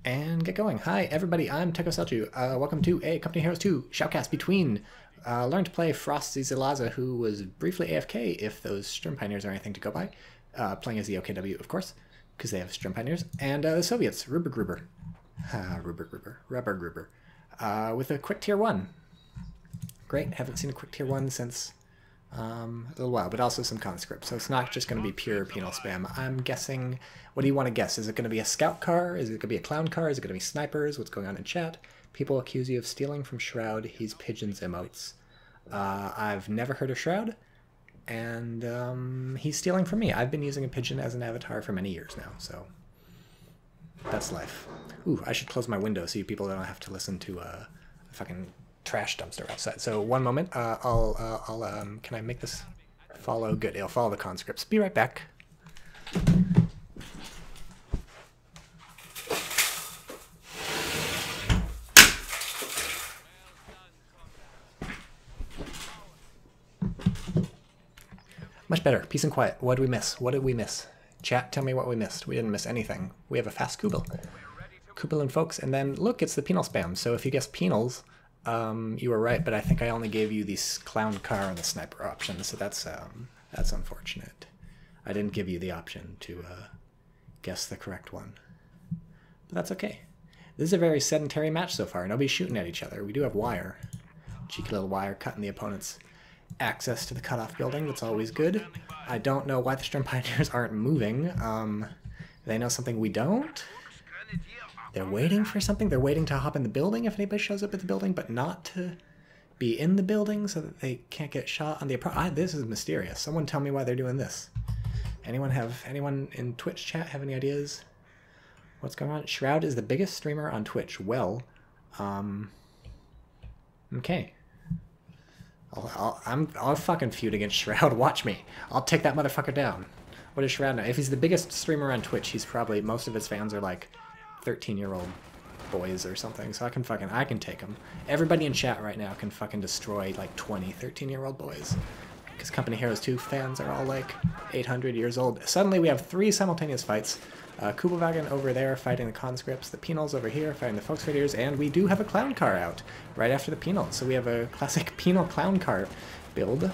And get going. Hi everybody, I'm TychoCelchuuu. Welcome to a Company Heroes 2 shoutcast between Learn to Play Frosty Zilaza, who was briefly AFK, if those Sturm Pioneers are anything to go by, playing as the OKW, of course, because they have Sturm Pioneers, and the Soviets, Rubber Gruber, with a quick tier 1. Great, haven't seen a quick tier 1 since a little while, but also some conscripts, so it's not just going to be pure penal spam. I'm guessing, what do you want to guess? Is it going to be a scout car? Is it going to be a clown car? Is it going to be snipers? What's going on in chat? People accuse you of stealing from Shroud. He's pigeons emotes. I've never heard of Shroud, and he's stealing from me. I've been using a pigeon as an avatar for many years now, so that's life. Ooh, I should close my window so you people don't have to listen to a fucking trash dumpster outside. So one moment, can I make this follow? Good, it'll follow the conscripts. Be right back. Much better. Peace and quiet. What did we miss? What did we miss? Chat, tell me what we missed. We didn't miss anything. We have a fast Kubel. Kubel and folks, and then look, it's the penal spam. So if you guess penals, you were right, but I think I only gave you the clown car and the sniper option, so that's unfortunate. I didn't give you the option to guess the correct one. But that's okay. This is a very sedentary match so far. Nobody's shooting at each other. We do have wire. Cheeky little wire cutting the opponent's access to the cutoff building. That's always good. I don't know why the Sturm Pioneers aren't moving. They know something we don't? They're waiting for something? They're waiting to hop in the building if anybody shows up at the building, but not to be in the building so that they can't get shot on the approach. This is mysterious. Someone tell me why they're doing this. Anyone in Twitch chat have any ideas? What's going on? Shroud is the biggest streamer on Twitch. Well, okay. I'll fucking feud against Shroud. Watch me. I'll take that motherfucker down. What is Shroud now? If he's the biggest streamer on Twitch, he's probably, most of his fans are like 13-year-old boys or something, so I can take him. Everybody in chat right now can fucking destroy like 20 13-year-old boys, because Company Heroes 2 fans are all like 800 years old. Suddenly we have 3 simultaneous fights. Kubelwagen over there fighting the conscripts, the penals over here fighting the Volksverdiers, and we do have a clown car out right after the penals, so we have a classic penal clown car build.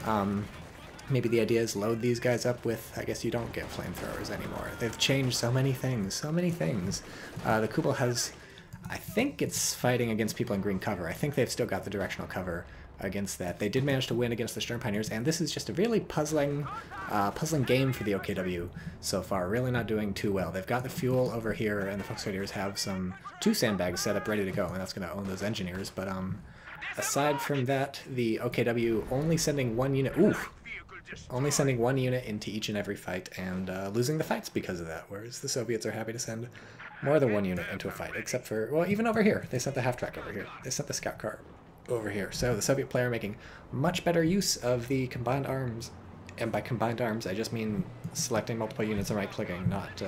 Maybe the idea is load these guys up with, I guess you don't get flamethrowers anymore. They've changed so many things, so many things. The Kubel has, I think it's fighting against people in green cover. I think they've still got the directional cover against that. They did manage to win against the Sturm Pioneers, and this is just a really puzzling game for the OKW so far. Really not doing too well. They've got the fuel over here, and the Volksverdiers have 2 sandbags set up ready to go, and that's going to own those engineers. But aside from that, the OKW only sending 1 unit. Oof. Only sending 1 unit into each and every fight, and losing the fights because of that, whereas the Soviets are happy to send more than 1 unit into a fight, except for, well, even over here. They sent the Halftrack over here. They sent the scout car over here. So the Soviet player making much better use of the combined arms, and by combined arms, I just mean selecting multiple units and right-clicking, not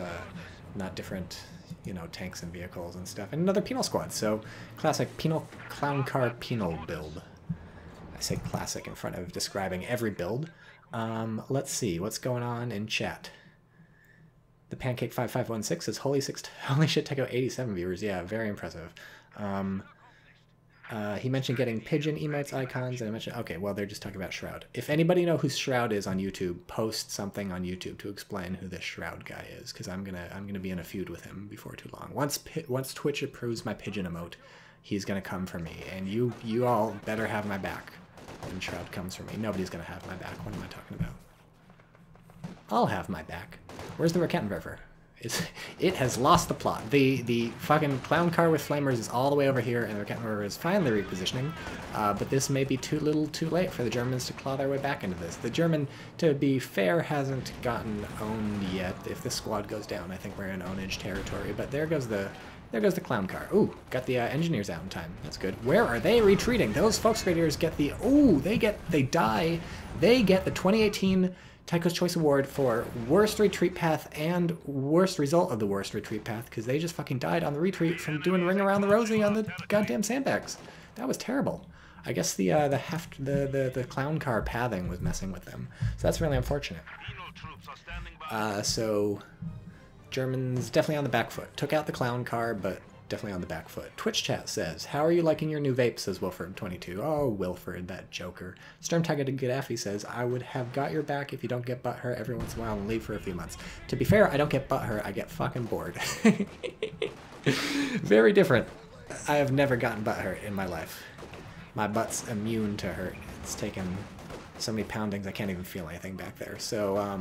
different, you know, tanks and vehicles and stuff. And another penal squad, so classic penal clown car penal build. I say classic in front of describing every build. Let's see what's going on in chat. The Pancake 5516 says holy shit, Tycho 87 viewers. Yeah, very impressive. He mentioned getting pigeon emotes icons, and I mentioned, okay, well, they're just talking about Shroud. If anybody know who Shroud is on YouTube, post something on YouTube to explain who this Shroud guy is, because I'm gonna be in a feud with him before too long. Once Twitch approves my pigeon emote, he's gonna come for me, and you all better have my back. When Shroud comes for me. Nobody's gonna have my back. What am I talking about? I'll have my back. Where's the Rakettenwerfer? It has lost the plot. The fucking clown car with flamers is all the way over here, and the Rakettenwerfer is finally repositioning. But this may be too little too late for the Germans to claw their way back into this. The German, to be fair, hasn't gotten owned yet. If this squad goes down, I think we're in ownage territory. But there goes the clown car. Ooh, got the engineers out in time. That's good. Where are they retreating? Those Volksverdiers get the... Ooh, they get the 2018 Tycho's Choice Award for worst retreat path and worst result of the worst retreat path, because they just fucking died on the retreat from doing Ring Around the Rosie on the goddamn sandbags. That was terrible. I guess the clown car pathing was messing with them. So that's really unfortunate. So Germans definitely on the back foot. Took out the clown car, but definitely on the back foot. Twitch chat says, how are you liking your new vape, says Wilford22. Oh, Wilford, that joker. Storm Tiger Gaddafi says, I would have got your back if you don't get butthurt every once in a while and leave for a few months. To be fair, I don't get butthurt, I get fucking bored. Very different. I have never gotten butthurt in my life. My butt's immune to hurt. It's taken so many poundings I can't even feel anything back there. So,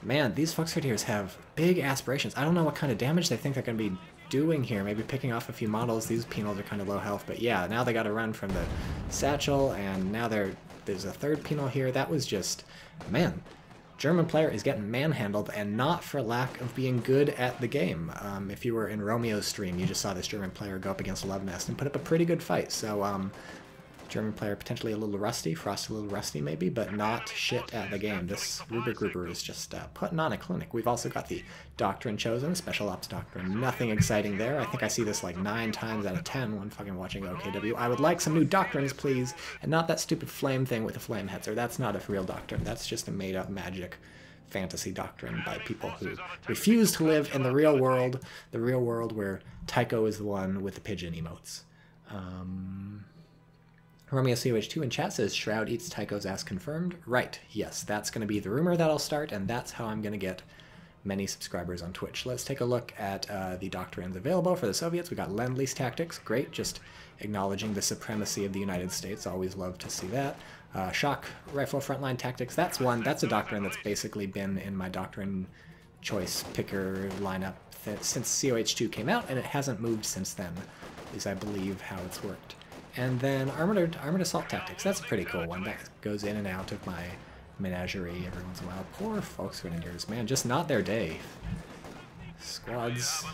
man, these Foxtrottiers have big aspirations. I don't know what kind of damage they think they're going to be doing here. Maybe picking off a few models. These penals are kind of low health, but yeah, now they got to run from the satchel, and now there's a third penal here. That was just, man, German player is getting manhandled, and not for lack of being good at the game. If you were in Romeo's stream, you just saw this German player go up against Love Nest and put up a pretty good fight. So, German player potentially a little rusty, Frost a little rusty maybe, but not shit at the game. This Ruber Grouper is just putting on a clinic. We've also got the Doctrine chosen, Special Ops Doctrine. Nothing exciting there. I think I see this like 9 times out of 10 when fucking watching OKW. I would like some new Doctrines, please, and not that stupid flame thing with the flame hetzer. That's not a real Doctrine. That's just a made-up magic fantasy doctrine by people who refuse to live in the real world where Tycho is the one with the pigeon emotes. Romeo CoH2 in chat says, Shroud eats Tycho's ass confirmed. Right, yes, that's going to be the rumor that'll start, and that's how I'm going to get many subscribers on Twitch. Let's take a look at the doctrines available for the Soviets. We got Lend-Lease Tactics, great, just acknowledging the supremacy of the United States. Always love to see that. Shock Rifle Frontline Tactics, that's a doctrine that's basically been in my doctrine choice picker lineup since CoH2 came out, and it hasn't moved since then, is I believe how it's worked. And then Armored Assault Tactics. That's a pretty cool one. That goes in and out of my menagerie every once in a while. Poor Volksgrenadiers, man, just not their day. Squad's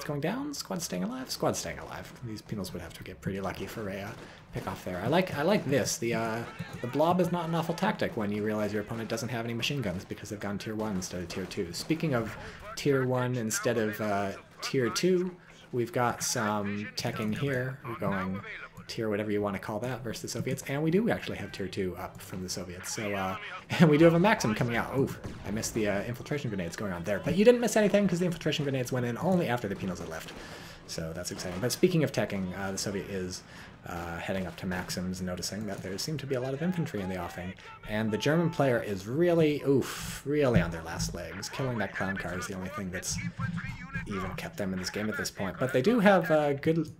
going down? Squad's staying alive? Squad's staying alive. These penals would have to get pretty lucky for a pick off there. I like this. The blob is not an awful tactic when you realize your opponent doesn't have any machine guns because they've gone tier 1 instead of tier 2. Speaking of tier 1 instead of tier 2, we've got some teching here. We're going tier whatever you want to call that versus the Soviets, and we do actually have tier 2 up from the Soviets. So, and we do have a Maxim coming out. Oof, I missed the infiltration grenades going on there, but you didn't miss anything because the infiltration grenades went in only after the penals had left. So that's exciting. But speaking of teching, the Soviet is heading up to Maxims, noticing that there seem to be a lot of infantry in the offing, and the German player is really, really on their last legs. Killing that clown car is the only thing that's even kept them in this game at this point. But they do have good.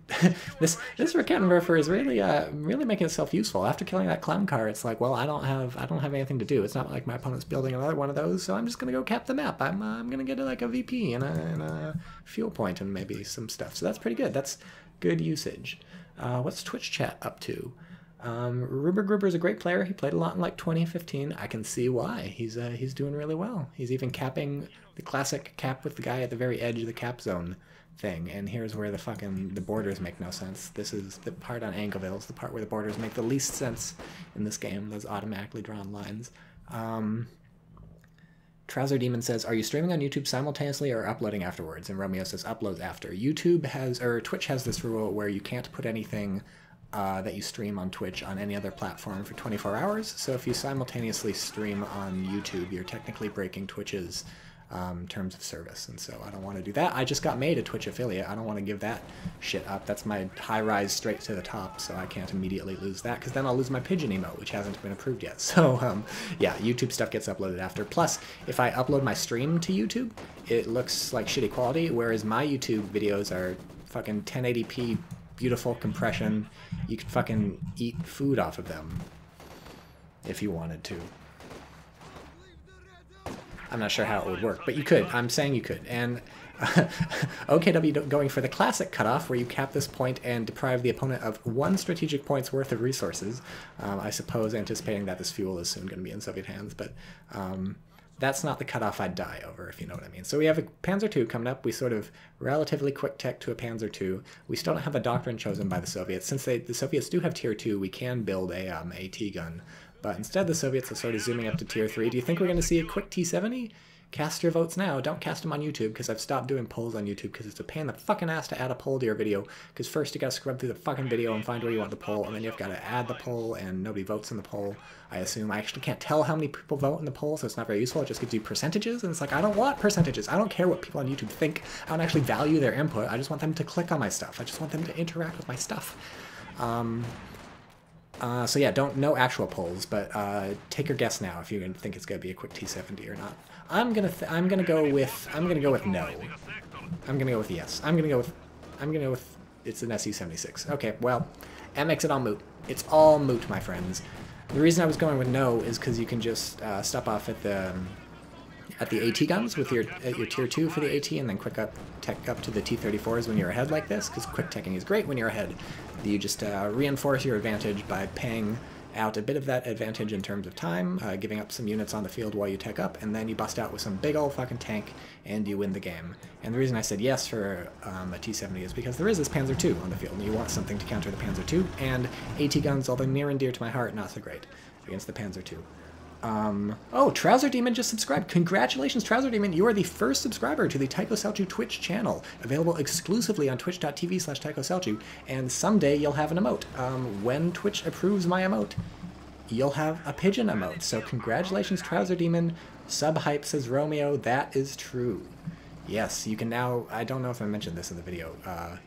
this Rakettenwerfer is really making itself useful. After killing that clown car, it's like, well, I don't have anything to do. It's not like my opponent's building another one of those, so I'm just gonna go cap the map. I'm gonna get like a VP and a fuel point and maybe some stuff. So that's pretty good. That's good usage. What's Twitch chat up to? Ruber Gruber is a great player. He played a lot in like 2015. I can see why. He's doing really well. He's even capping the classic cap with the guy at the very edge of the cap zone thing. And here's where the borders make no sense. This is the part on Angleville. It's the part where the borders make the least sense in this game. Those automatically drawn lines. Trouser Demon says, are you streaming on YouTube simultaneously or uploading afterwards? And Romeo says, uploads after. Twitch has this rule where you can't put anything that you stream on Twitch on any other platform for 24 hours. So if you simultaneously stream on YouTube, you're technically breaking Twitch's terms of service. And so I don't want to do that. I just got made a Twitch affiliate. I don't want to give that shit up. That's my high rise straight to the top, so I can't immediately lose that, because then I'll lose my pigeon emote, which hasn't been approved yet. So yeah, YouTube stuff gets uploaded after. Plus, if I upload my stream to YouTube, it looks like shitty quality, whereas my YouTube videos are fucking 1080p, beautiful compression. You could fucking eat food off of them if you wanted to. I'm not sure how it would work, but you could. I'm saying you could. And OKW going for the classic cutoff, where you cap this point and deprive the opponent of 1 strategic point's worth of resources. I suppose anticipating that this fuel is soon going to be in Soviet hands, but that's not the cutoff I'd die over, if you know what I mean. So we have a Panzer II coming up. We sort of relatively quick tech to a Panzer II. We still don't have a doctrine chosen by the Soviets. Since the Soviets do have tier 2, we can build a AT gun. But instead, the Soviets are sort of zooming up to tier 3. Do you think we're going to see a quick T-70? Cast your votes now. Don't cast them on YouTube, because I've stopped doing polls on YouTube because it's a pain in the fucking ass to add a poll to your video. Because first you gotta scrub through the fucking video and find where you want the poll, and then you've got to add the poll, and nobody votes in the poll. I assume I actually can't tell how many people vote in the poll, so it's not very useful. It just gives you percentages, and it's like, I don't want percentages. I don't care what people on YouTube think. I don't actually value their input. I just want them to click on my stuff. I just want them to interact with my stuff. So yeah, no actual polls, but take your guess now if you think it's gonna be a quick T70 or not. I'm gonna go with no. I'm gonna go with yes. I'm gonna go with it's an SU-76. Okay, well, that makes it all moot. It's all moot, my friends. The reason I was going with no is because you can just stop off at the AT guns with your tier 2 for the AT, and then quick tech up to the T-34s when you're ahead like this, because quick teching is great when you're ahead. You just reinforce your advantage by paying out a bit of that advantage in terms of time, giving up some units on the field while you tech up, and then you bust out with some big old fucking tank, and you win the game. And the reason I said yes for a T-70 is because there is this Panzer II on the field, and you want something to counter the Panzer II, and AT guns, although near and dear to my heart, not so great against the Panzer II. Oh, Trouser Demon just subscribed. Congratulations, Trouser Demon. You are the first subscriber to the TychoCelchuuu Twitch channel, available exclusively on twitch.tv/TychoCelchuuu, and someday you'll have an emote. When Twitch approves my emote, you'll have a pigeon emote. So congratulations, Trouser Demon. Subhype says Romeo. That is true. Yes, you can now, I don't know if I mentioned this in the video,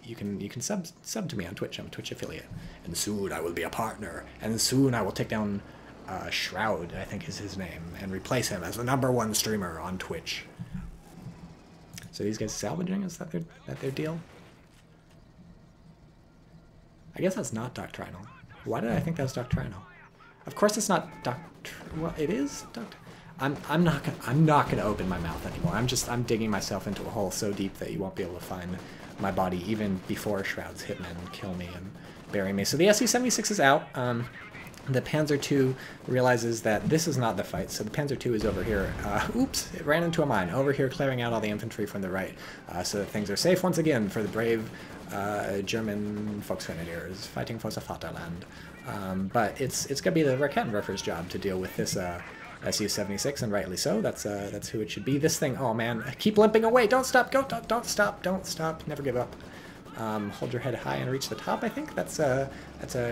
you can sub to me on Twitch. I'm a Twitch affiliate. And soon I will be a partner. And soon I will take down Shroud, I think is his name, and replace him as the #1 streamer on Twitch. So these guys salvaging? Is that their deal? I guess that's not doctrinal. Why did I think that was doctrinal? Of course it's not well, it is I'm not gonna open my mouth anymore. I'm digging myself into a hole so deep that you won't be able to find my body even before Shroud's hitmen kill me and bury me. So the SU-76 is out. The Panzer II realizes that this is not the fight, so the Panzer II is over here. Oops, it ran into a mine. Over here clearing out all the infantry from the right, so that things are safe once again for the brave German Volksgrenadiers fighting for the Vaterland. But it's going to be the Raketenwerfer's job to deal with this SU-76, and rightly so. That's who it should be. This thing, oh man, keep limping away. Don't stop, don't stop, never give up. Hold your head high and reach the top, I think. That's a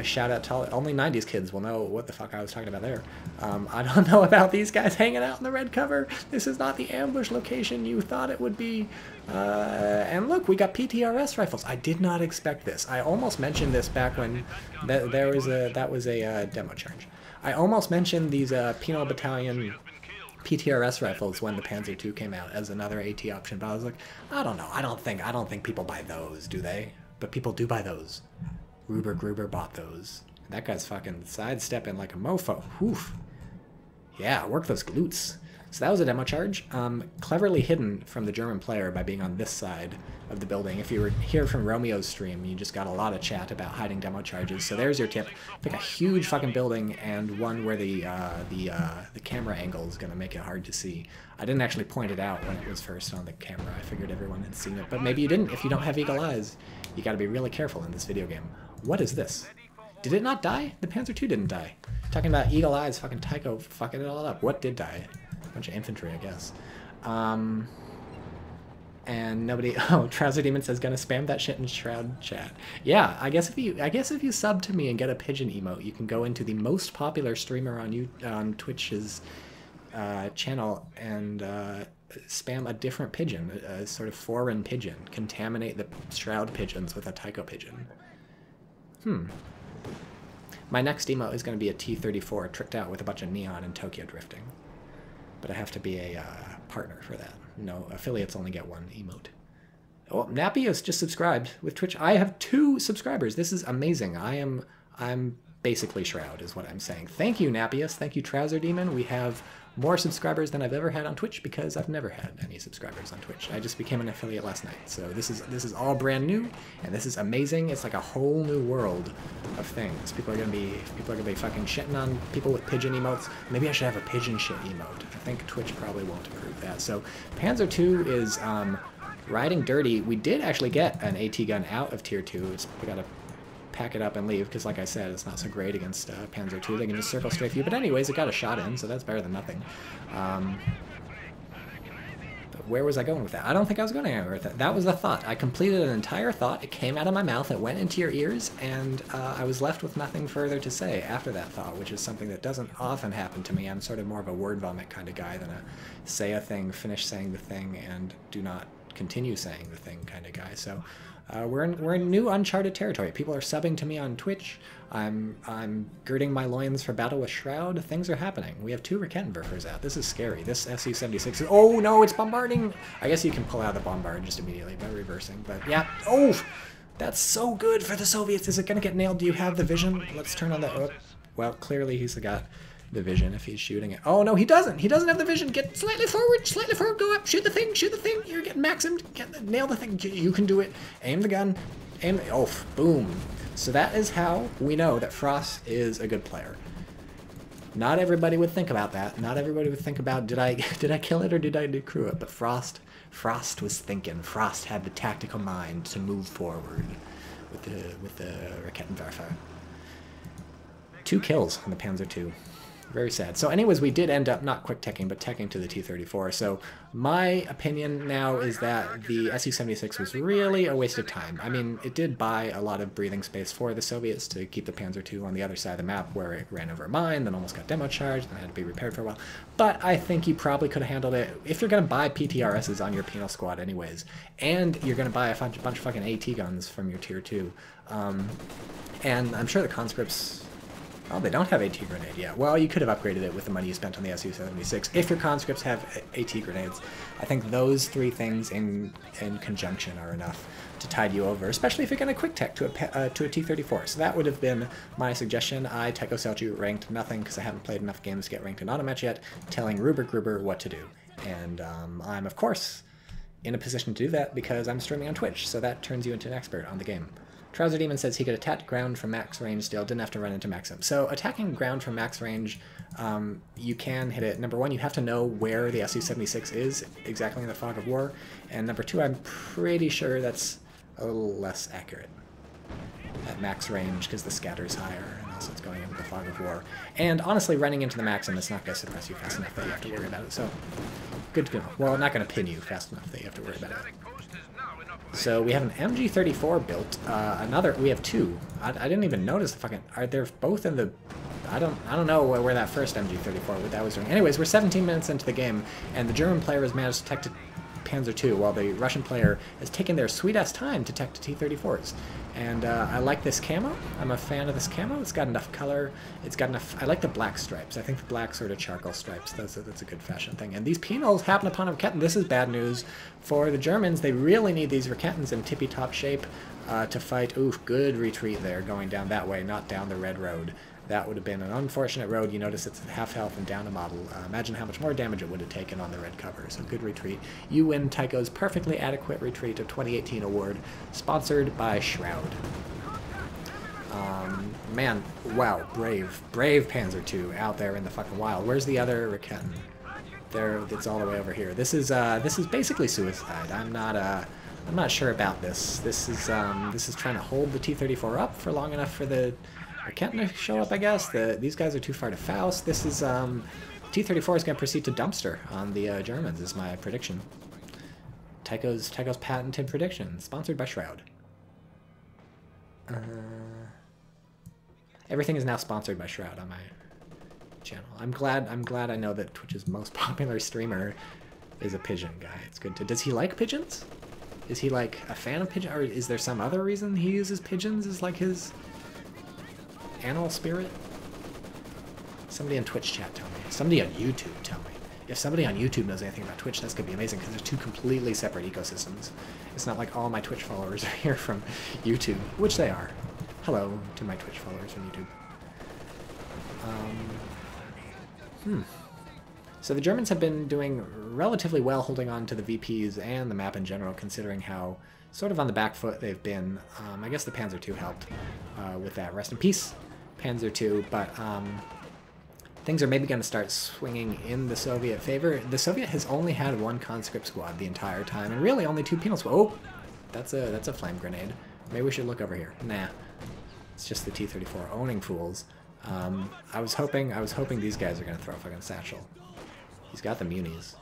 shout out to only 90s kids will know what the fuck I was talking about there. I don't know about these guys hanging out in the red cover. This is not the ambush location you thought it would be. And look, we got PTRS rifles. I did not expect this. I almost mentioned this back when that was a demo charge. I almost mentioned these Penal Battalion PTRS rifles when the Panzer II came out as another AT option, but I was like, I don't know. I don't think people buy those, do they? But people do buy those. Ruber Gruber bought those. That guy's fucking sidestepping like a mofo. Oof. Yeah, work those glutes. So that was a demo charge, cleverly hidden from the German player by being on this side of the building. If you were here from Romeo's stream, you just got a lot of chat about hiding demo charges. So there's your tip. Pick a huge fucking building and one where the camera angle is going to make it hard to see. I didn't actually point it out when it was first on the camera. I figured everyone had seen it, but maybe you didn't. If you don't have eagle eyes, you got to be really careful in this video game. What is this? Did it not die? The Panzer II didn't die. Talking about eagle eyes, fucking Tycho fucking it all up. What did die? Bunch of infantry, I guess. And nobody. Oh, Trouser Demon says gonna spam that shit in Shroud chat. Yeah, I guess if you sub to me and get a pigeon emote, you can go into the most popular streamer on Twitch's channel and spam a different pigeon, a sort of foreign pigeon. Contaminate the Shroud pigeons with a Tycho pigeon. My next emote is going to be a T-34 tricked out with a bunch of neon and Tokyo drifting. But I have to be a partner for that. No, affiliates only get one emote. Oh, Napios just subscribed with Twitch. I have 2 subscribers. This is amazing. I'm basically Shroud is what I'm saying. Thank you, Napios. Thank you, Trouser Demon. We have more subscribers than I've ever had on Twitch because I've never had any subscribers on Twitch. I just became an affiliate last night. So this is all brand new, and this is amazing. It's like a whole new world of things. People are gonna be fucking shitting on people with pigeon emotes. Maybe I should have a pigeon shit emote. I think Twitch probably won't approve that. So Panzer II is riding dirty. We did actually get an AT gun out of tier 2. We gotta pack it up and leave, because like I said, it's not so great against Panzer II. They can just circle strafe you. But anyways, it got a shot in, so that's better than nothing. where was I going with that? I don't think I was going anywhere with that. That was a thought. I completed an entire thought. It came out of my mouth. It went into your ears, and I was left with nothing further to say after that thought, which is something that doesn't often happen to me. I'm sort of more of a word vomit kind of guy than a say a thing, finish saying the thing, and do not continue saying the thing kind of guy. So we're in new uncharted territory. People are subbing to me on Twitch. I'm girding my loins for battle with Shroud. Things are happening. We have 2 Rakettenwerfers out. This is scary. This SU-76 is... Oh, no, it's bombarding! I guess you can pull out the bombard just immediately by reversing. But, yeah. Oh! That's so good for the Soviets. Is it going to get nailed? Do you have the vision? Let's turn on the... Oh, well, clearly he's got the vision if he's shooting it. Oh, no, he doesn't. He doesn't have the vision. Get slightly forward, go up, shoot the thing, shoot the thing. You're getting maximed. Nail the thing. You can do it. Aim the gun. Aim... Oh, boom. So that is how we know that Frost is a good player. Not everybody would think about that. Not everybody would think about, did I kill it or did I decrew it? But Frost was thinking. Frost had the tactical mind to move forward with the Rakettenwerfer. 2 kills on the Panzer II. Very sad. So anyways, we did end up not quick teching, but teching to the T-34. So my opinion now is that the Su-76 was really a waste of time. I mean, it did buy a lot of breathing space for the Soviets to keep the Panzer II on the other side of the map where it ran over a mine, then almost got demo charged, and had to be repaired for a while. But I think you probably could have handled it. If you're going to buy PTRSs on your penal squad anyways, and you're going to buy a bunch of fucking AT guns from your Tier 2, and I'm sure the conscripts... Oh, they don't have AT grenade yet. Well, you could have upgraded it with the money you spent on the Su-76. If your conscripts have AT grenades, I think those 3 things in conjunction are enough to tide you over, especially if you're going to quick tech to a T-34. So that would have been my suggestion. I, TychoCelchuuu, ranked nothing because I haven't played enough games to get ranked in Automatch yet, telling Ruber Gruber what to do. And I'm, of course, in a position to do that because I'm streaming on Twitch, so that turns you into an expert on the game. Trouser Demon says he could attack ground from max range still, didn't have to run into maximum. So attacking ground from max range, you can hit it. Number 1, you have to know where the Su-76 is exactly in the fog of war. And number 2, I'm pretty sure that's a little less accurate at max range because the scatter's higher and also it's going into the fog of war. And honestly, running into the maximum is not going to suppress you fast enough that you have to worry about it. So good to know. Well, not going to pin you fast enough that you have to worry about it. So we have an MG34 built. We have 2. I didn't even notice the fucking. Are they both in the? I don't know where that first MG34 what that was doing. Anyways, we're 17 minutes into the game, and the German player has managed to tech to Panzer II, while the Russian player has taken their sweet-ass time to tech to T-34s. And I like this camo. I'm a fan of this camo. It's got enough color. It's got enough... I like the black stripes. I think the black sort of charcoal stripes, that's a good fashion thing. And these penals happen upon a Raketten. This is bad news for the Germans. They really need these Rakettens in tippy-top shape to fight. Oof, good retreat there, going down that way, not down the red road. That would have been an unfortunate road. You notice it's at half health and down a model. Imagine how much more damage it would have taken on the red cover. So good retreat. You win Tycho's perfectly adequate retreat of 2018 award, sponsored by Shroud. Man, wow, brave Panzer II out there in the fucking wild. Where's the other Raketten? There, it's all the way over here. This is basically suicide. I'm not sure about this. This is trying to hold the T-34 up for long enough for the Raketten to show up, I guess. These guys are too far to Faust. This is, T-34 is going to proceed to dumpster on the Germans, is my prediction. Tycho's patented prediction, sponsored by Shroud. Everything is now sponsored by Shroud on my channel. I'm glad I know that Twitch's most popular streamer is a pigeon guy. It's good to... Does he like pigeons? Is he, like, a fan of pigeons? Or is there some other reason he uses pigeons as, like, his... animal spirit? Somebody in Twitch chat tell me. Somebody on YouTube tell me. If somebody on YouTube knows anything about Twitch, that's going to be amazing, because they're 2 completely separate ecosystems. It's not like all my Twitch followers are here from YouTube, which they are. Hello to my Twitch followers from YouTube. So the Germans have been doing relatively well holding on to the VPs and the map in general, considering how sort of on the back foot they've been. I guess the Panzer II helped with that. Rest in peace, Panzer II. But things are maybe going to start swinging in the Soviet favor. The Soviet has only had 1 conscript squad the entire time, and really only 2 penal squads. Oh, that's a flame grenade. Maybe we should look over here. Nah, it's just the T-34 owning fools. I was hoping these guys are going to throw a fucking satchel. He's got the munis.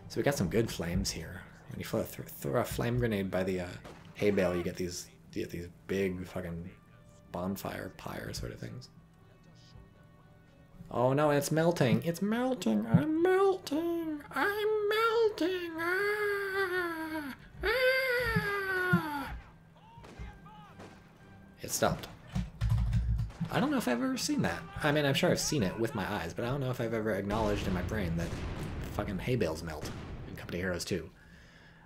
So we got some good flames here. When you throw a flame grenade by the hay bale, you get these big fucking bonfire pyre sort of things. Oh no, it's melting. It's melting. I'm melting. I'm melting. Ah! Ah! It stopped. I don't know if I've ever seen that. I mean, I'm sure I've seen it with my eyes, but I don't know if I've ever acknowledged in my brain that fucking hay bales melt in Company Heroes 2.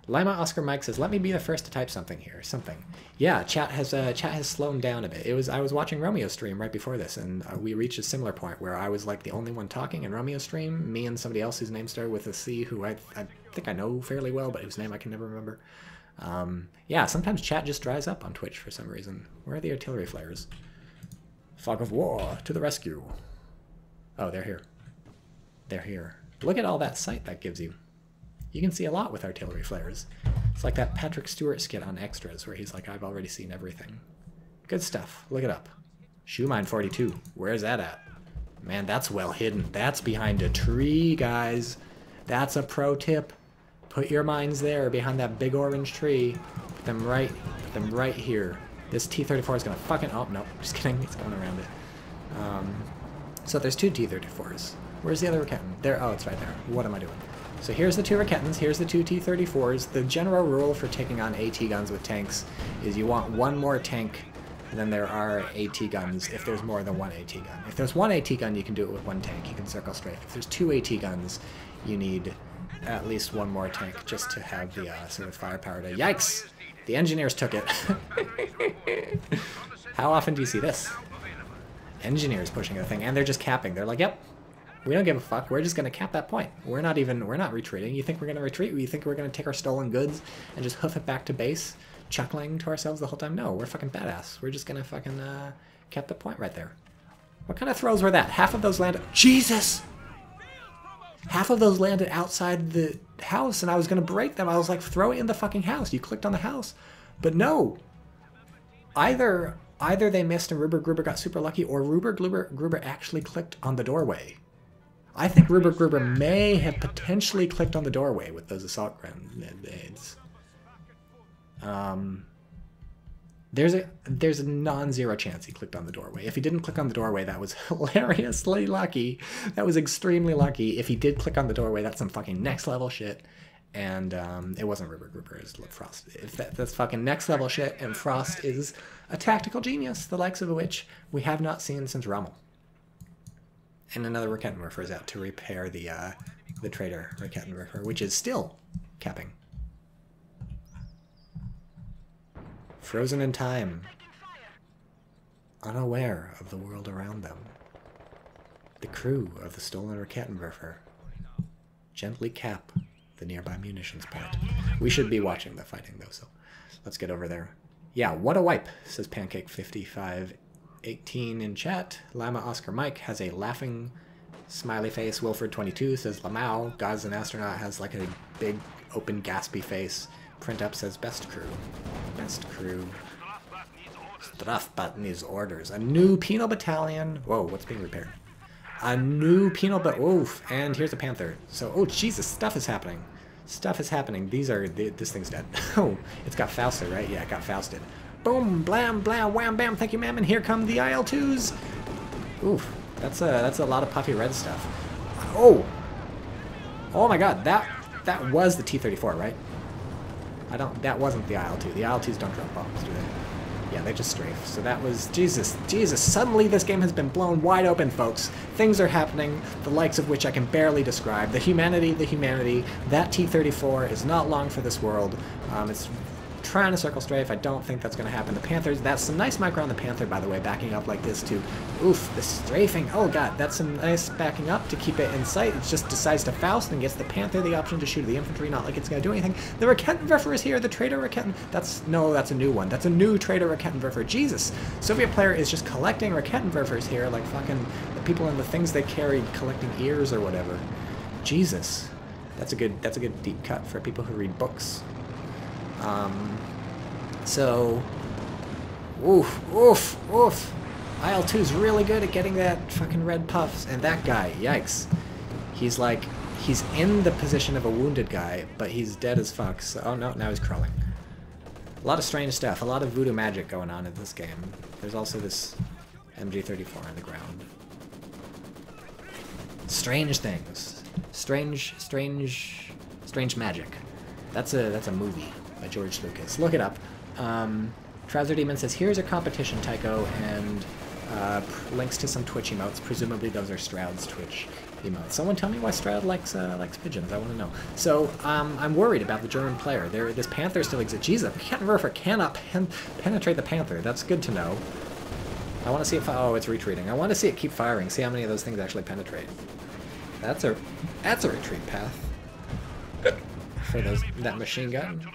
Lima Oscar Mike says, "Let me be the first to type something here." Something. Yeah, chat has slowed down a bit. I was watching Romeo's stream right before this, and we reached a similar point where I was like the only one talking in Romeo's stream. Me and somebody else whose name started with a C, who I think I know fairly well, but whose name I can never remember. Yeah, sometimes chat just dries up on Twitch for some reason. Where are the artillery flares? Fog of war to the rescue. Oh, they're here. They're here. Look at all that sight that gives you. You can see a lot with artillery flares. It's like that Patrick Stewart skit on Extras where he's like, I've already seen everything. Good stuff. Look it up. Shoe Mine 42. Where's that at? Man, that's well hidden. That's behind a tree, guys. That's a pro tip. Put your mines there behind that big orange tree. Put them right here. This T-34 is gonna fucking... Oh, no. Just kidding. It's going around it. So there's two T-34s. Where's the other Raketin? There. Oh, it's right there. What am I doing? So here's the two Raketins, here's the two T-34s. The general rule for taking on AT guns with tanks is you want one more tank than there are AT guns if there's more than one AT gun. If there's one AT gun, you can do it with one tank. You can circle strafe. If there's two AT guns, you need at least one more tank just to have the sort of firepower to... Yikes! The engineers took it. How often do you see this? Engineers pushing a thing, and they're just capping. They're like, yep. We don't give a fuck. We're just going to cap that point. We're not retreating. You think we're going to retreat? You think we're going to take our stolen goods and just hoof it back to base, chuckling to ourselves the whole time? No, we're fucking badass. We're just going to fucking cap the point right there. What kind of throws were that? Half of those landed... Jesus! Half of those landed outside the house, and I was going to break them. I was like, throw it in the fucking house. You clicked on the house. But no. Either they missed and Ruber Gruber got super lucky, or Ruber Gruber actually clicked on the doorway. I think Ruber Gruber may have potentially clicked on the doorway with those assault grenades. There's a non-zero chance he clicked on the doorway. If he didn't click on the doorway, that was hilariously lucky. That was extremely lucky. If he did click on the doorway, that's some fucking next level shit. And it wasn't Ruber Gruber, it was Frost. If that's fucking next level shit, and Frost is a tactical genius, the likes of which we have not seen since Rommel. And another Raketenwerfer is out to repair the traitor Raketenwerfer, which is still capping. Frozen in time, unaware of the world around them. The crew of the stolen Raketenwerfer gently cap the nearby munitions plant. We should be watching the fighting though, so let's get over there. Yeah, what a wipe, says Pancake5518 in chat. Lama Oscar Mike has a laughing smiley face. Wilford22 says Lamau. God's an astronaut has like a big open gaspy face. Print up says best crew. Best crew. Strafbat needs orders. A new penal battalion. Whoa, what's being repaired? A new penal oof, and here's a panther. So, oh Jesus, stuff is happening. Stuff is happening. This thing's dead. Oh, it's got Fausted, right? Yeah, it got Fausted. Boom, blam, blam, wham, bam, thank you, ma'am, and here come the IL-2s. Oof, that's a lot of puffy red stuff. Oh! Oh my god, that was the T-34, right? That wasn't the IL-2. The IL-2s don't drop bombs, do they? Yeah, they just strafe. So that was... Jesus, suddenly this game has been blown wide open, folks. Things are happening, the likes of which I can barely describe. The humanity. That T-34 is not long for this world. It's trying to circle strafe. I don't think that's going to happen. The Panthers, that's some nice micro on the Panther, by the way, backing up like this too. Oof, the strafing. Oh god, that's some nice backing up to keep it in sight. It just decides to Faust and gets the Panther the option to shoot the infantry, not like it's going to do anything. The Raketenwerfer is here, the traitor Raketen. That's a new one. That's a new traitor Raketenwerfer. Jesus, Soviet player is just collecting Raketenwerfers here, like fucking the people in the things they carried collecting ears or whatever. Jesus, that's a good deep cut for people who read books. So, oof. IL-2's really good at getting that fucking red puffs, and that guy, yikes. He's like He's in the position of a wounded guy, but he's dead as fuck. So, oh no, now he's crawling. A lot of strange stuff, a lot of voodoo magic going on in this game. There's also this MG34 on the ground. Strange things. Strange magic. That's a movie by George Lucas. Look it up. Trouser Demon says, here's your competition, Tycho, and links to some Twitch emotes. Presumably those are Stroud's Twitch emotes. Someone tell me why Stroud likes pigeons. I want to know. So I'm worried about the German player. This Panther still exists. Jesus, Kettenwerfer cannot penetrate the Panther. That's good to know. I want to see if... Oh, it's retreating. I want to see it keep firing. See how many of those things actually penetrate. That's a retreat path. For that machine gun.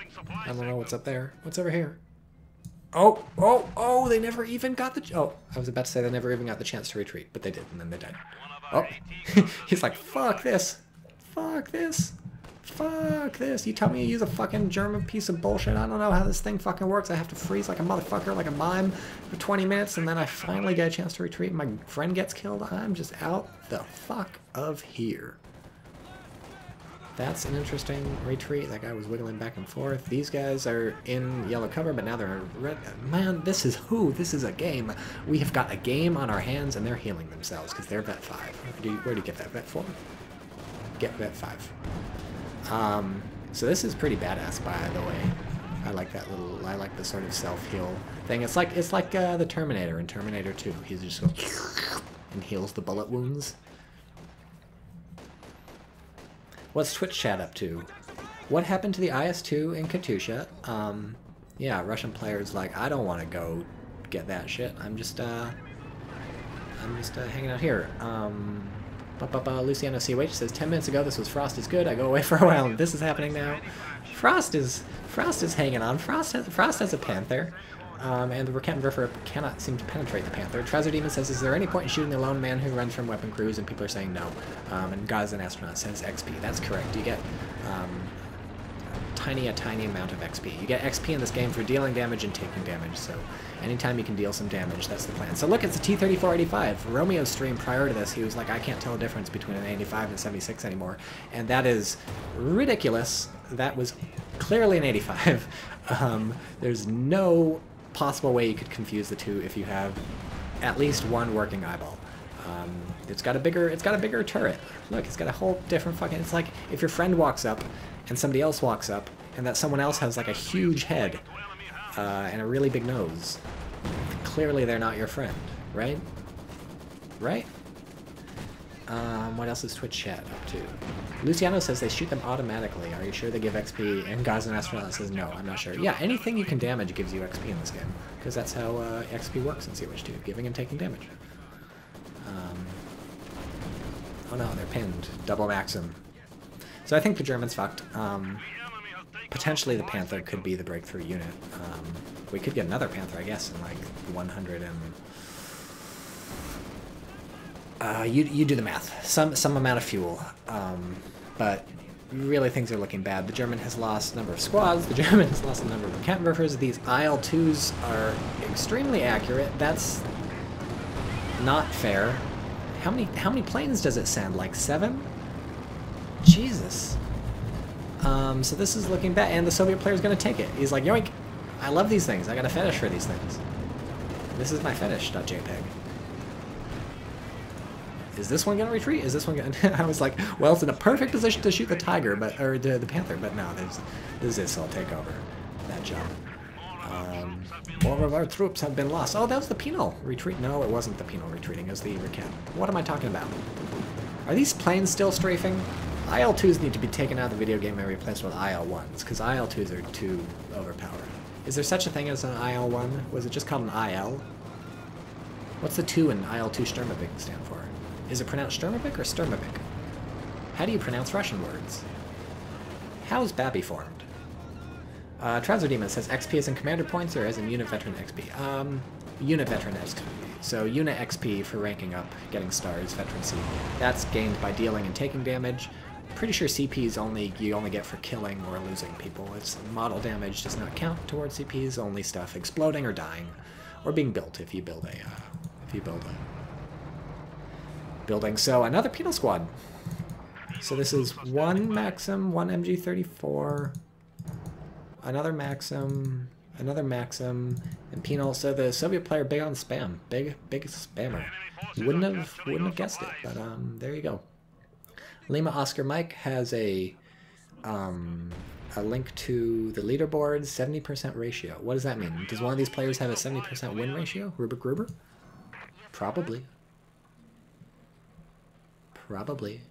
I don't know what's up there. What's over here? Oh, they never even got the... Oh, I was about to say they never even got the chance to retreat, but they did, and then they died. Oh, he's like, fuck this. Fuck this. Fuck this. You tell me you use a fucking German piece of bullshit. I don't know how this thing fucking works. I have to freeze like a motherfucker, like a mime for 20 minutes, and then I finally get a chance to retreat, and my friend gets killed. I'm just out the fuck of here. That's an interesting retreat. That guy was wiggling back and forth. These guys are in yellow cover, but now they're red. Man, this is a game. We have got a game on our hands, and they're healing themselves because they're vet 5. Where do you get that vet 4? Get vet 5. So this is pretty badass, by the way. I like that little. I like the sort of self-heal thing. It's like the Terminator in Terminator 2. He's just goes and heals the bullet wounds. What's Twitch chat up to? What happened to the IS-2 in Katusha? Yeah, Russian players like, I don't want to go get that shit. I'm just hanging out here. Luciano COH says 10 minutes ago this was Frost is good. I go away for a while and this is happening now. Frost is hanging on. Frost has a Panther. And the Kettenwerfer cannot seem to penetrate the Panther. Trouser Demon says, is there any point in shooting the lone man who runs from weapon crews? And people are saying no. And God's an Astronaut says XP. That's correct. You get a tiny amount of XP. You get XP in this game for dealing damage and taking damage. So anytime you can deal some damage, that's the plan. So look, it's the T-3485. Romeo's stream prior to this, he was like, I can't tell the difference between an 85 and 76 anymore. And that is ridiculous. That was clearly an 85. There's no possible way you could confuse the two if you have at least one working eyeball. It's got a bigger turret. Look, it's got a whole different fucking... It's like if your friend walks up and somebody else walks up and that someone else has like a huge head and a really big nose. Clearly they're not your friend, right? Right? What else is Twitch chat up to? Luciano says they shoot them automatically. Are you sure they give XP? And Guys and Astronaut says no, I'm not sure. Yeah, anything you can damage gives you XP in this game. Because that's how XP works in CoH2, giving and taking damage. Oh no, they're pinned. Double Maxim. So I think the Germans fucked. Potentially the Panther could be the breakthrough unit. We could get another Panther, I guess, in like 100 and... you do the math. Some amount of fuel. But really things are looking bad. The German has lost a number of squads. The German has lost a number of Kettenwerfers. These IL-2s are extremely accurate. That's not fair. How many planes does it send? Like 7? Jesus. So this is looking bad, and the Soviet player's gonna take it. He's like, yoink! I love these things. I got a fetish for these things. This is my fetish.jpg. Is this one gonna retreat? Is this one gonna... I was like, well, it's in a perfect position to shoot the Tiger, or the Panther, but no, this will take over that job. More of our troops have been lost. Oh, that was the penal retreat. No, it wasn't the penal retreating. It was the recap. What am I talking about? Are these planes still strafing? IL-2s need to be taken out of the video game and replaced with IL-1s, because IL-2s are too overpowered. Is there such a thing as an IL-1? Was it just called an IL? What's the 2 in IL-2 Sturmovik stand for? Is it pronounced Sturmovik or Sturmovik? How do you pronounce Russian words? How is Babby formed? Trouser Demon says XP as in commander points or as in unit veteran XP? Unit veteran XP. So unit XP for ranking up, getting stars, veterancy. That's gained by dealing and taking damage. Pretty sure CPs you only get for killing or losing people. It's model damage does not count towards CPs, only stuff exploding or dying. Or being built if you build a building. So another penal squad. So this is one Maxim, one MG34, another Maxim, and penal. So the Soviet player big on spam, big spammer. Wouldn't have guessed it, but there you go. Lima Oscar Mike has a link to the leaderboard, 70% ratio. What does that mean? Does one of these players have a 70% win ratio? Rubik Gruber? Probably. Probably.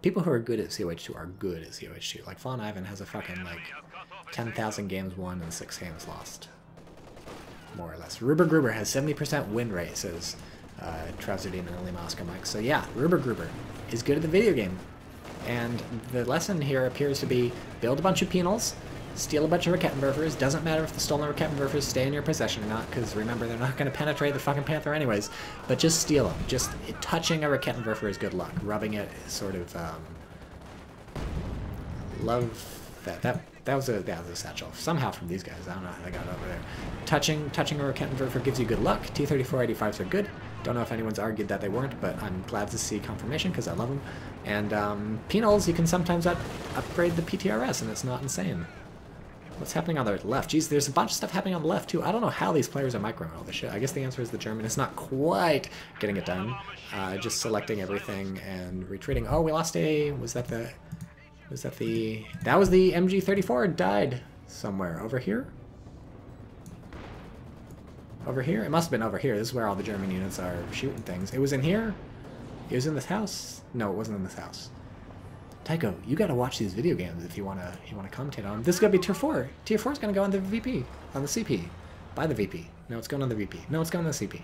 People who are good at CoH2 are good at CoH2. Like, Fawn Ivan has a fucking, like, 10,000 games won and 6 games lost. More or less. Rubik Gruber has 70% win rate, says Trouserdine and Lima Oscar Mike. So yeah, Rubik Gruber is good at the video game. And the lesson here appears to be build a bunch of penals, steal a bunch of Rakettenwerfers. Doesn't matter if the stolen Rakettenwerfers stay in your possession or not, because remember, they're not going to penetrate the fucking Panther anyways. But just steal them. Just touching a Rakettenwerfer is good luck. Rubbing it is sort of love that. That was a satchel. Somehow from these guys. I don't know how they got over there. Touching a Rakettenwerfer gives you good luck. T-3485s are good. Don't know if anyone's argued that they weren't, but I'm glad to see confirmation because I love them. And penals, you can sometimes upgrade the PTRS, and it's not insane. What's happening on the left? Geez, there's a bunch of stuff happening on the left, too. I don't know how these players are microing all this shit. I guess the answer is the German is not quite getting it done. Just selecting everything and retreating. Oh, we lost a... That was the MG34 died somewhere. Over here? Over here? It must have been over here. This is where all the German units are shooting things. It was in here? It was in this house? No, it wasn't in this house. Tycho, you gotta watch these video games if you wanna commentate on them. This is gonna be tier 4. Tier 4 is gonna go on the VP, on the CP, by the VP. No, it's going on the VP. No, it's going on the CP.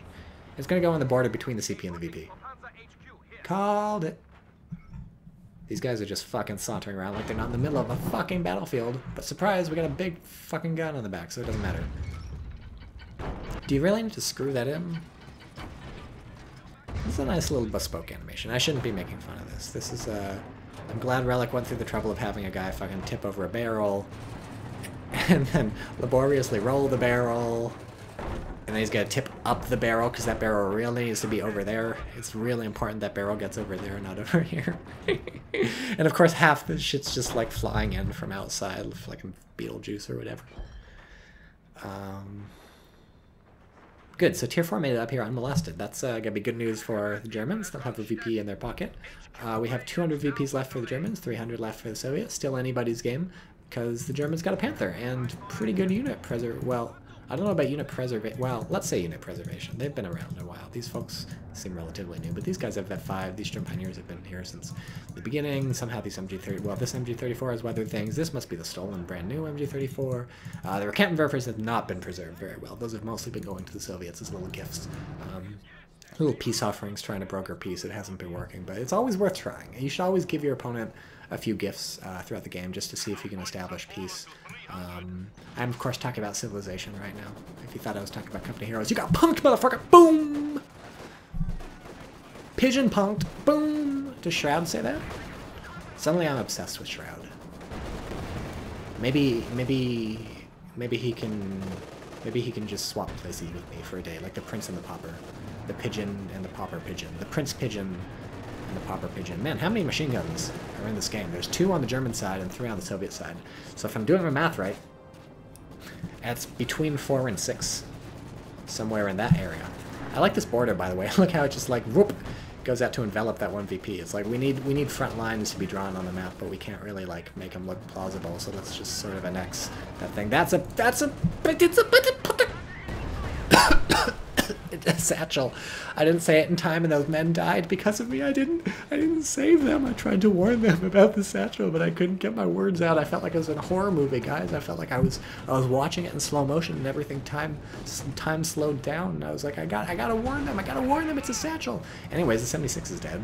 It's gonna go on the border between the CP and the VP. Called it. These guys are just fucking sauntering around like they're not in the middle of a fucking battlefield. But surprise, we got a big fucking gun on the back, so it doesn't matter. Do you really need to screw that in? This is a nice little bespoke animation. I shouldn't be making fun of this. This is I'm glad Relic went through the trouble of having a guy fucking tip over a barrel and then laboriously roll the barrel, and then he's gonna tip up the barrel because that barrel really needs to be over there. It's really important that barrel gets over there, not over here. And of course half the shit's just like flying in from outside like a Beetlejuice or whatever. Good, so tier 4 made it up here unmolested. That's gonna be good news for the Germans. They'll have a VP in their pocket. We have 200 VPs left for the Germans, 300 left for the Soviets. Still anybody's game, because the Germans got a Panther, and pretty good unit well, I don't know about unit preservation. Well, let's say unit preservation. They've been around a while. These folks seem relatively new, but these guys have F5. These German pioneers have been here since the beginning. Somehow these MG30, well, this MG34 has weathered things. This must be the stolen brand new MG34. The Rakettenwerfers have not been preserved very well. Those have mostly been going to the Soviets as little gifts. Little peace offerings trying to broker peace. It hasn't been working, but it's always worth trying. You should always give your opponent a few gifts throughout the game just to see if you can establish peace. I'm, of course, talking about civilization right now. If you thought I was talking about company heroes, you got punked, motherfucker! Boom! Pigeon punked. Boom! Does Shroud say that? Suddenly I'm obsessed with Shroud. Maybe he can just swap places with me for a day, like the Prince and the Pauper. The Pigeon and the Pauper Pigeon. The Prince Pigeon and the Pauper Pigeon. Man, how many machine guns are in this game? There's 2 on the German side and 3 on the Soviet side. So if I'm doing my math right, it's between 4 and 6. Somewhere in that area. I like this border, by the way. Look how it just like, whoop, goes out to envelop that one VP. It's like we need front lines to be drawn on the map, but we can't really like make them look plausible, so let's just sort of annex that thing. That's a satchel. I didn't say it in time, and those men died because of me. I didn't save them. I tried to warn them about the satchel, but I couldn't get my words out. I felt like I was in a horror movie, guys. I felt like I was watching it in slow motion, and everything time slowed down. And I was like, I gotta warn them. I gotta warn them. It's a satchel. Anyways, the 76 is dead.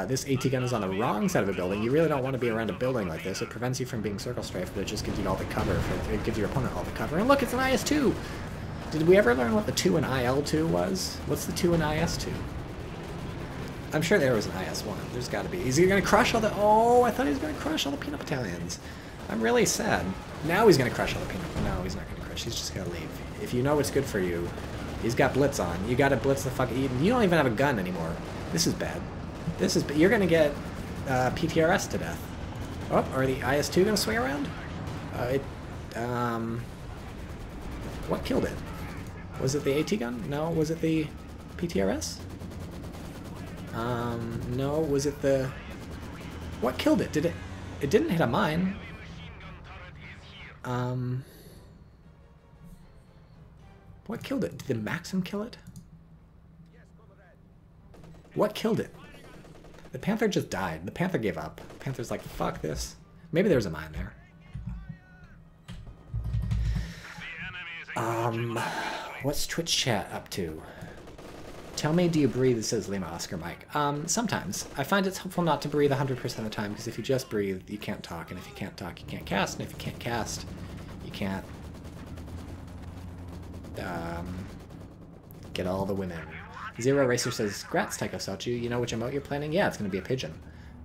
This AT gun is on the wrong side of a building. You really don't want to be around a building like this. It prevents you from being circle strafed, but it just gives you all the cover. It gives your opponent all the cover. And look, it's an IS-2. Did we ever learn what the 2 in IL-2 was? What's the 2 in IS-2? I'm sure there was an IS-1. There's got to be. Is he going to crush all the... Oh, I thought he was going to crush all the peanut battalions. I'm really sad. Now he's going to crush all the peanut... No, he's not going to crush. He's just going to leave. If you know what's good for you, He's got blitz on. You gotta blitz the fuck. You don't even have a gun anymore. This is bad. This is. You're gonna get PTRS to death. Oh, are the IS-2 gonna swing around? What killed it? Was it the AT gun? No. Was it the PTRS? No. Was it the? What killed it? Did it? It didn't hit a mine. What killed it? Did the Maxim kill it? What killed it? The Panther just died. The Panther gave up. The Panther's like, fuck this. Maybe there's a mine there. What's Twitch chat up to? Tell me, do you breathe? Says Lima Oscar Mike. Sometimes. I find it's helpful not to breathe 100% of the time, because if you just breathe, you can't talk, and if you can't talk, you can't cast, and if you can't cast, you can't get all the women. Zero Racer says, "Grats, TychoCelchuuu. You know which emote you're planning? Yeah, it's going to be a pigeon."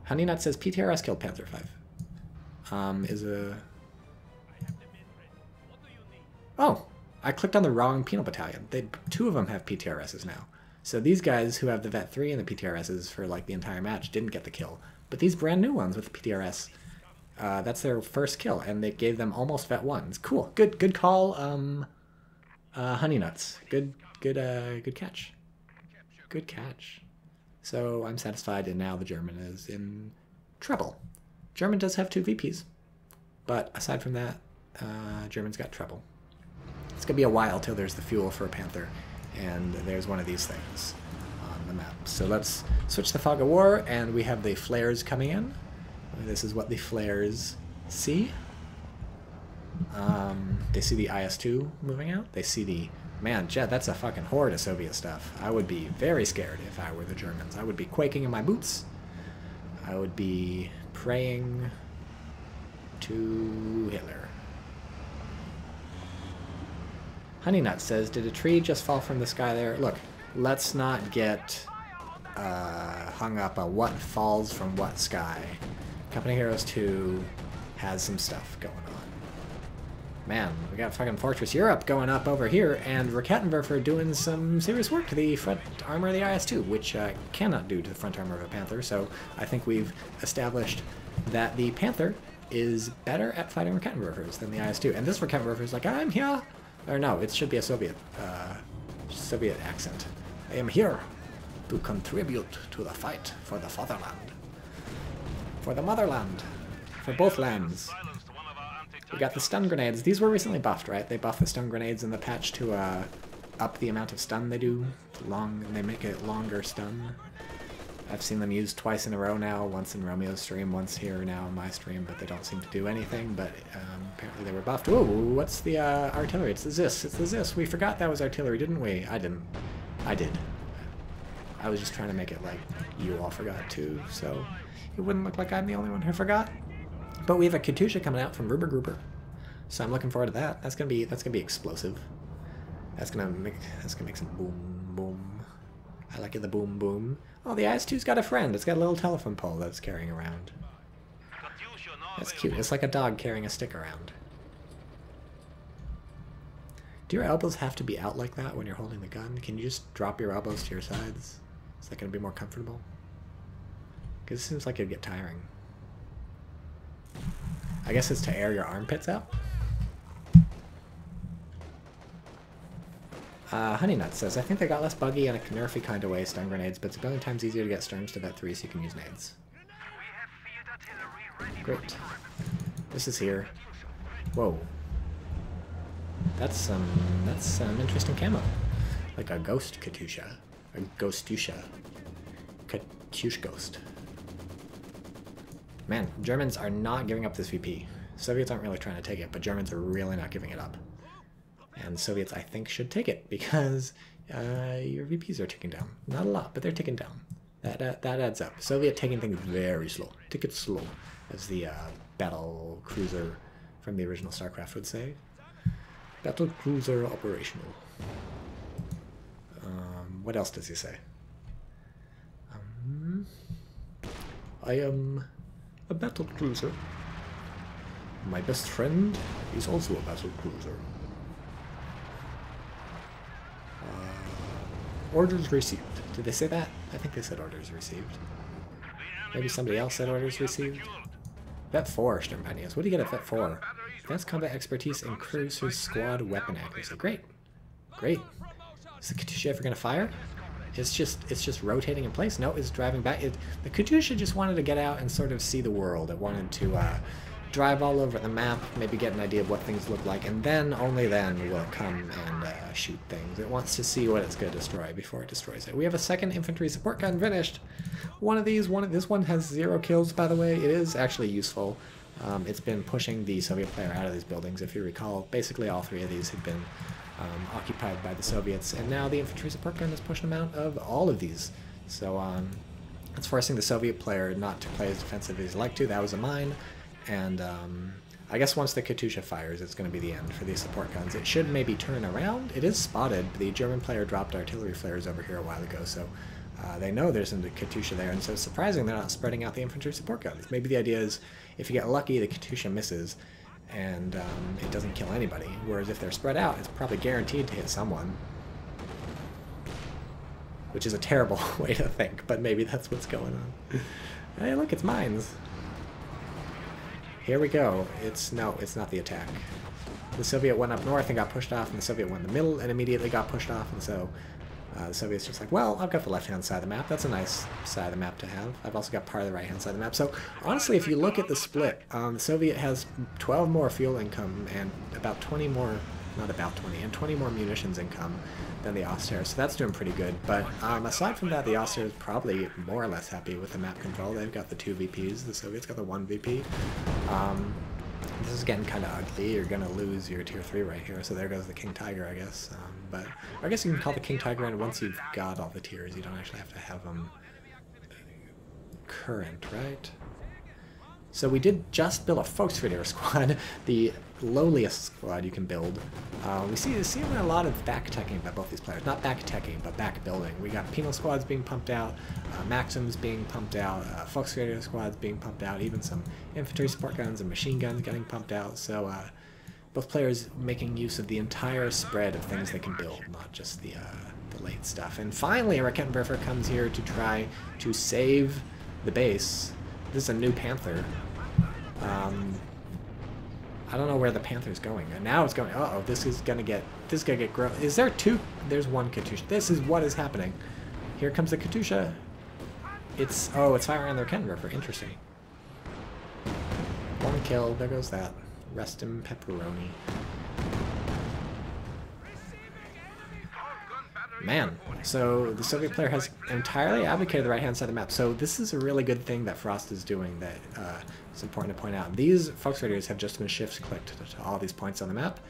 Honeynut says, "PTRS killed Panther 5." Oh, I clicked on the wrong penal battalion. Two of them have PTRSs now. So these guys who have the Vet 3 and the PTRSs for like the entire match didn't get the kill. But these brand new ones with the PTRS, that's their first kill, and they gave them almost Vet 1s. Cool. Good call, Honeynuts. Good catch. Good catch. So I'm satisfied, and now the German is in trouble. German does have 2 VPs, but aside from that, German's got trouble. It's going to be a while till there's the fuel for a Panther, and there's one of these things on the map. So let's switch the Fog of War, and we have the flares coming in. This is what the flares see. They see the IS-2 moving out. They see the... Man, Jet, that's a fucking horde of Soviet stuff. I would be very scared if I were the Germans. I would be quaking in my boots. I would be praying to Hitler. Honeynut says, "Did a tree just fall from the sky there?" Look, let's not get hung up on what falls from what sky. Company Heroes 2 has some stuff going on. Man, we got fucking Fortress Europe going up over here, and Rakettenwerfer doing some serious work to the front armor of the IS-2, which cannot do to the front armor of a Panther, so I think we've established that the Panther is better at fighting Rakettenwerfers than the IS-2. And this Rakettenwerfer is like, "I'm here!" Or no, it should be a Soviet accent. "I am here to contribute to the fight for the fatherland. For the motherland. For both lands." We got the stun grenades. These were recently buffed, right? They buffed the stun grenades in the patch to up the amount of stun they do. They make it longer stun. I've seen them used twice in a row now, once in Romeo's stream, once here now in my stream, but they don't seem to do anything, but apparently they were buffed. Ooh, what's the artillery? It's the Zis. It's the Zis. We forgot that was artillery, didn't we? I didn't. I did. I was just trying to make it like you all forgot too, so it wouldn't look like I'm the only one who forgot. But we have a Katusha coming out from Ruber Gruber, so I'm looking forward to that. That's gonna be explosive. That's gonna make some boom boom. I like it, the boom boom. Oh, the IS-2's got a friend. It's got a little telephone pole that it's carrying around. That's cute. It's like a dog carrying a stick around. Do your elbows have to be out like that when you're holding the gun? Can you just drop your elbows to your sides? Is that going to be more comfortable? Because it seems like it'd get tiring. I guess it's to air your armpits out? Honeynut says, "I think they got less buggy in a nerfy kind of way, stun grenades, but it's a billion times easier to get sterns to Vet 3 so you can use nades." Great. This is here. Whoa. That's some interesting camo. Like a ghost Katusha. A ghostusha. Katyush ghost. Man, Germans are not giving up this VP. Soviets aren't really trying to take it, but Germans are really not giving it up. And Soviets, I think, should take it, because your VPs are ticking down. Not a lot, but they're ticking down. That adds up. Soviet taking things very slow. Take it slow, as the battle cruiser from the original StarCraft would say. Battle cruiser operational. What else does he say? I am a battle cruiser. My best friend is also a battle cruiser. Orders received. Did they say that? I think they said orders received. Maybe somebody else said orders received. Vet 4, Sturmpanias. What do you get at Vet 4? Advanced combat expertise and cruiser squad weapon accuracy. Great. Great. Is the Katyusha ever going to fire? It's just rotating in place. No, it's driving back. The Katyusha just wanted to get out and sort of see the world. It wanted to drive all over the map, maybe get an idea of what things look like, and then, only then, will it come and shoot things. It wants to see what it's going to destroy before it destroys it. We have a second infantry support gun finished. This one has 0 kills, by the way. It is actually useful. It's been pushing the Soviet player out of these buildings. If you recall, basically all 3 of these had been occupied by the Soviets, and now the infantry support gun is pushing them out of all of these. So it's forcing the Soviet player not to play as defensive as he'd like to. That was a mine. And I guess once the Katyusha fires, it's going to be the end for these support guns. It should maybe turn around. It is spotted. The German player dropped artillery flares over here a while ago, so they know there's a Katyusha there, and so it's surprising they're not spreading out the infantry support guns. Maybe the idea is, if you get lucky, the Katyusha misses, and it doesn't kill anybody. Whereas if they're spread out, it's probably guaranteed to hit someone. Which is a terrible way to think, but maybe that's what's going on. Hey, look, it's mines. Here we go. No, it's not the attack. The Soviet went up north and got pushed off, and the Soviet went in the middle and immediately got pushed off, and so the Soviets just like, well, I've got the left-hand side of the map. That's a nice side of the map to have. I've also got part of the right-hand side of the map. So, honestly, if you look at the split, the Soviet has 12 more fuel income and about 20 more, not about 20, and 20 more munitions income than the Austria, so that's doing pretty good. But aside from that, the Austria is probably more or less happy with the map control. They've got the 2 VPs, the Soviets got the 1 VP. This is getting kind of ugly. You're going to lose your tier 3 right here, so there goes the King Tiger, I guess. But I guess you can call the King Tiger in once you've got all the tiers. You don't actually have to have them current, right? So we did just build a Volksverteidiger squad, the lowliest squad you can build. We see a lot of back-teching by both these players. Not back-teching, but back-building. We got penal squads being pumped out, Maxims being pumped out, Volksverteidiger squads being pumped out, even some infantry support guns and machine guns getting pumped out. So both players making use of the entire spread of things they can build, not just the late stuff. And finally, a Raketenwerfer comes here to try to save the base. This is a new Panther. I don't know where the Panther's going. And now it's going, uh-oh, this is gonna get gross. Is there 2? There's 1 Katyusha. This is what is happening. Here comes the Katyusha. It's firing on their Raketenwerfer. Interesting. 1 kill, there goes that. Rest in pepperoni. Man, so the Soviet player has entirely abdicated the right-hand side of the map. So this is a really good thing that Frost is doing that it's important to point out. These Volksverteidigers have just been shift-clicked to all these points on the map,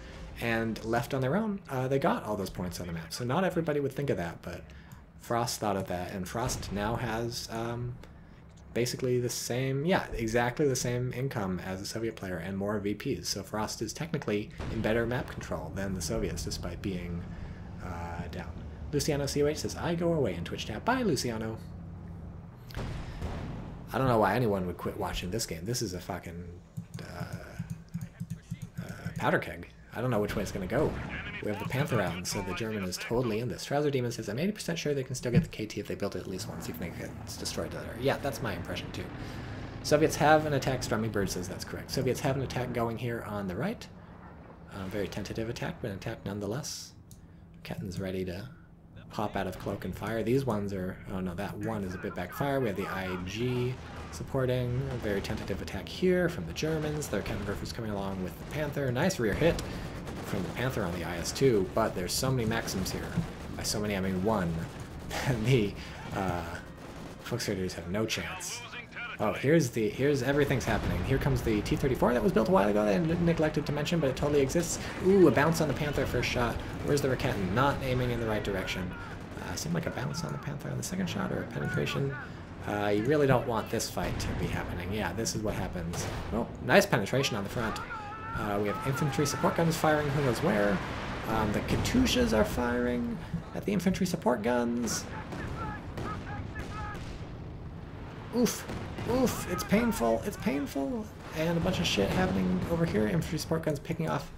and left on their own, they got all those points on the map. So not everybody would think of that, but Frost thought of that, and Frost now has basically the same, exactly the same income as the Soviet player and more VPs. So Frost is technically in better map control than the Soviets, despite being down. Luciano CoH says, I go away in Twitch chat. Bye, Luciano. I don't know why anyone would quit watching this game. This is a fucking powder keg. I don't know which way it's going to go. We have the Panther out, and so the German is totally in this. Trouser Demon says, I'm 80% sure they can still get the KT if they build it at least once, even if it's destroyed later. Yeah, that's my impression too. Soviets have an attack. Strumming Bird says that's correct. Soviets have an attack going here on the right. Very tentative attack, but an attack nonetheless. Ketten's ready to pop out of cloak and fire. These ones are, oh no, that one is a bit backfire. We have the IG supporting. A very tentative attack here from the Germans. Their Raketenwerfer's coming along with the Panther. Nice rear hit from the Panther on the IS-2, but there's so many Maxims here. By so many, I mean 1. And the Volksverteidigers have no chance. Oh, here's everything's happening. Here comes the T-34 that was built a while ago that I neglected to mention, but it totally exists. Ooh, a bounce on the Panther first shot. Where's the Raketen? Not aiming in the right direction. Seemed like a bounce on the Panther on the second shot, or a penetration. You really don't want this fight to be happening. Yeah, this is what happens. Oh, nice penetration on the front. We have infantry support guns firing who knows where. The Katyushas are firing at the infantry support guns. Oof. Oof, it's painful, and a bunch of shit happening over here. Infantry support guns picking off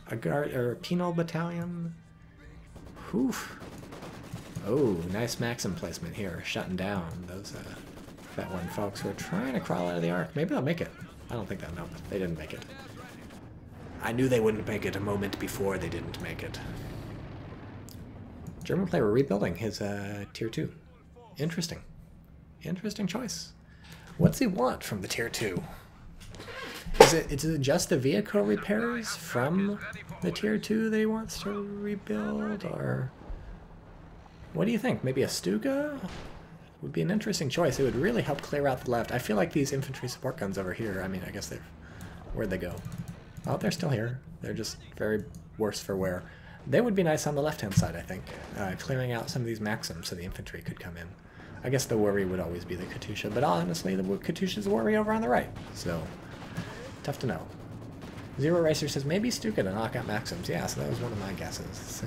a guard or a penal battalion. Oof. Oh, nice Maxim placement here, shutting down those that one folks who are trying to crawl out of the arc. Maybe they'll make it. I don't think they'll. No, they didn't make it. I knew they wouldn't make it a moment before they didn't make it. German player rebuilding his tier 2. Interesting. Interesting choice. What's he want from the tier 2? Is it just the vehicle repairs from the tier 2 that he wants to rebuild, or what do you think? Maybe a Stuka would be an interesting choice. It would really help clear out the left. I feel like these infantry support guns over here, I mean, I guess where'd they go? Oh, they're still here. They're just very worse for wear. They would be nice on the left-hand side, I think, clearing out some of these Maxims so the infantry could come in. I guess the worry would always be the Katusha, but honestly, the Katusha's a worry over on the right, so tough to know. Zero Racer says, maybe Stuka to knock out Maxims. Yeah, so that was one of my guesses.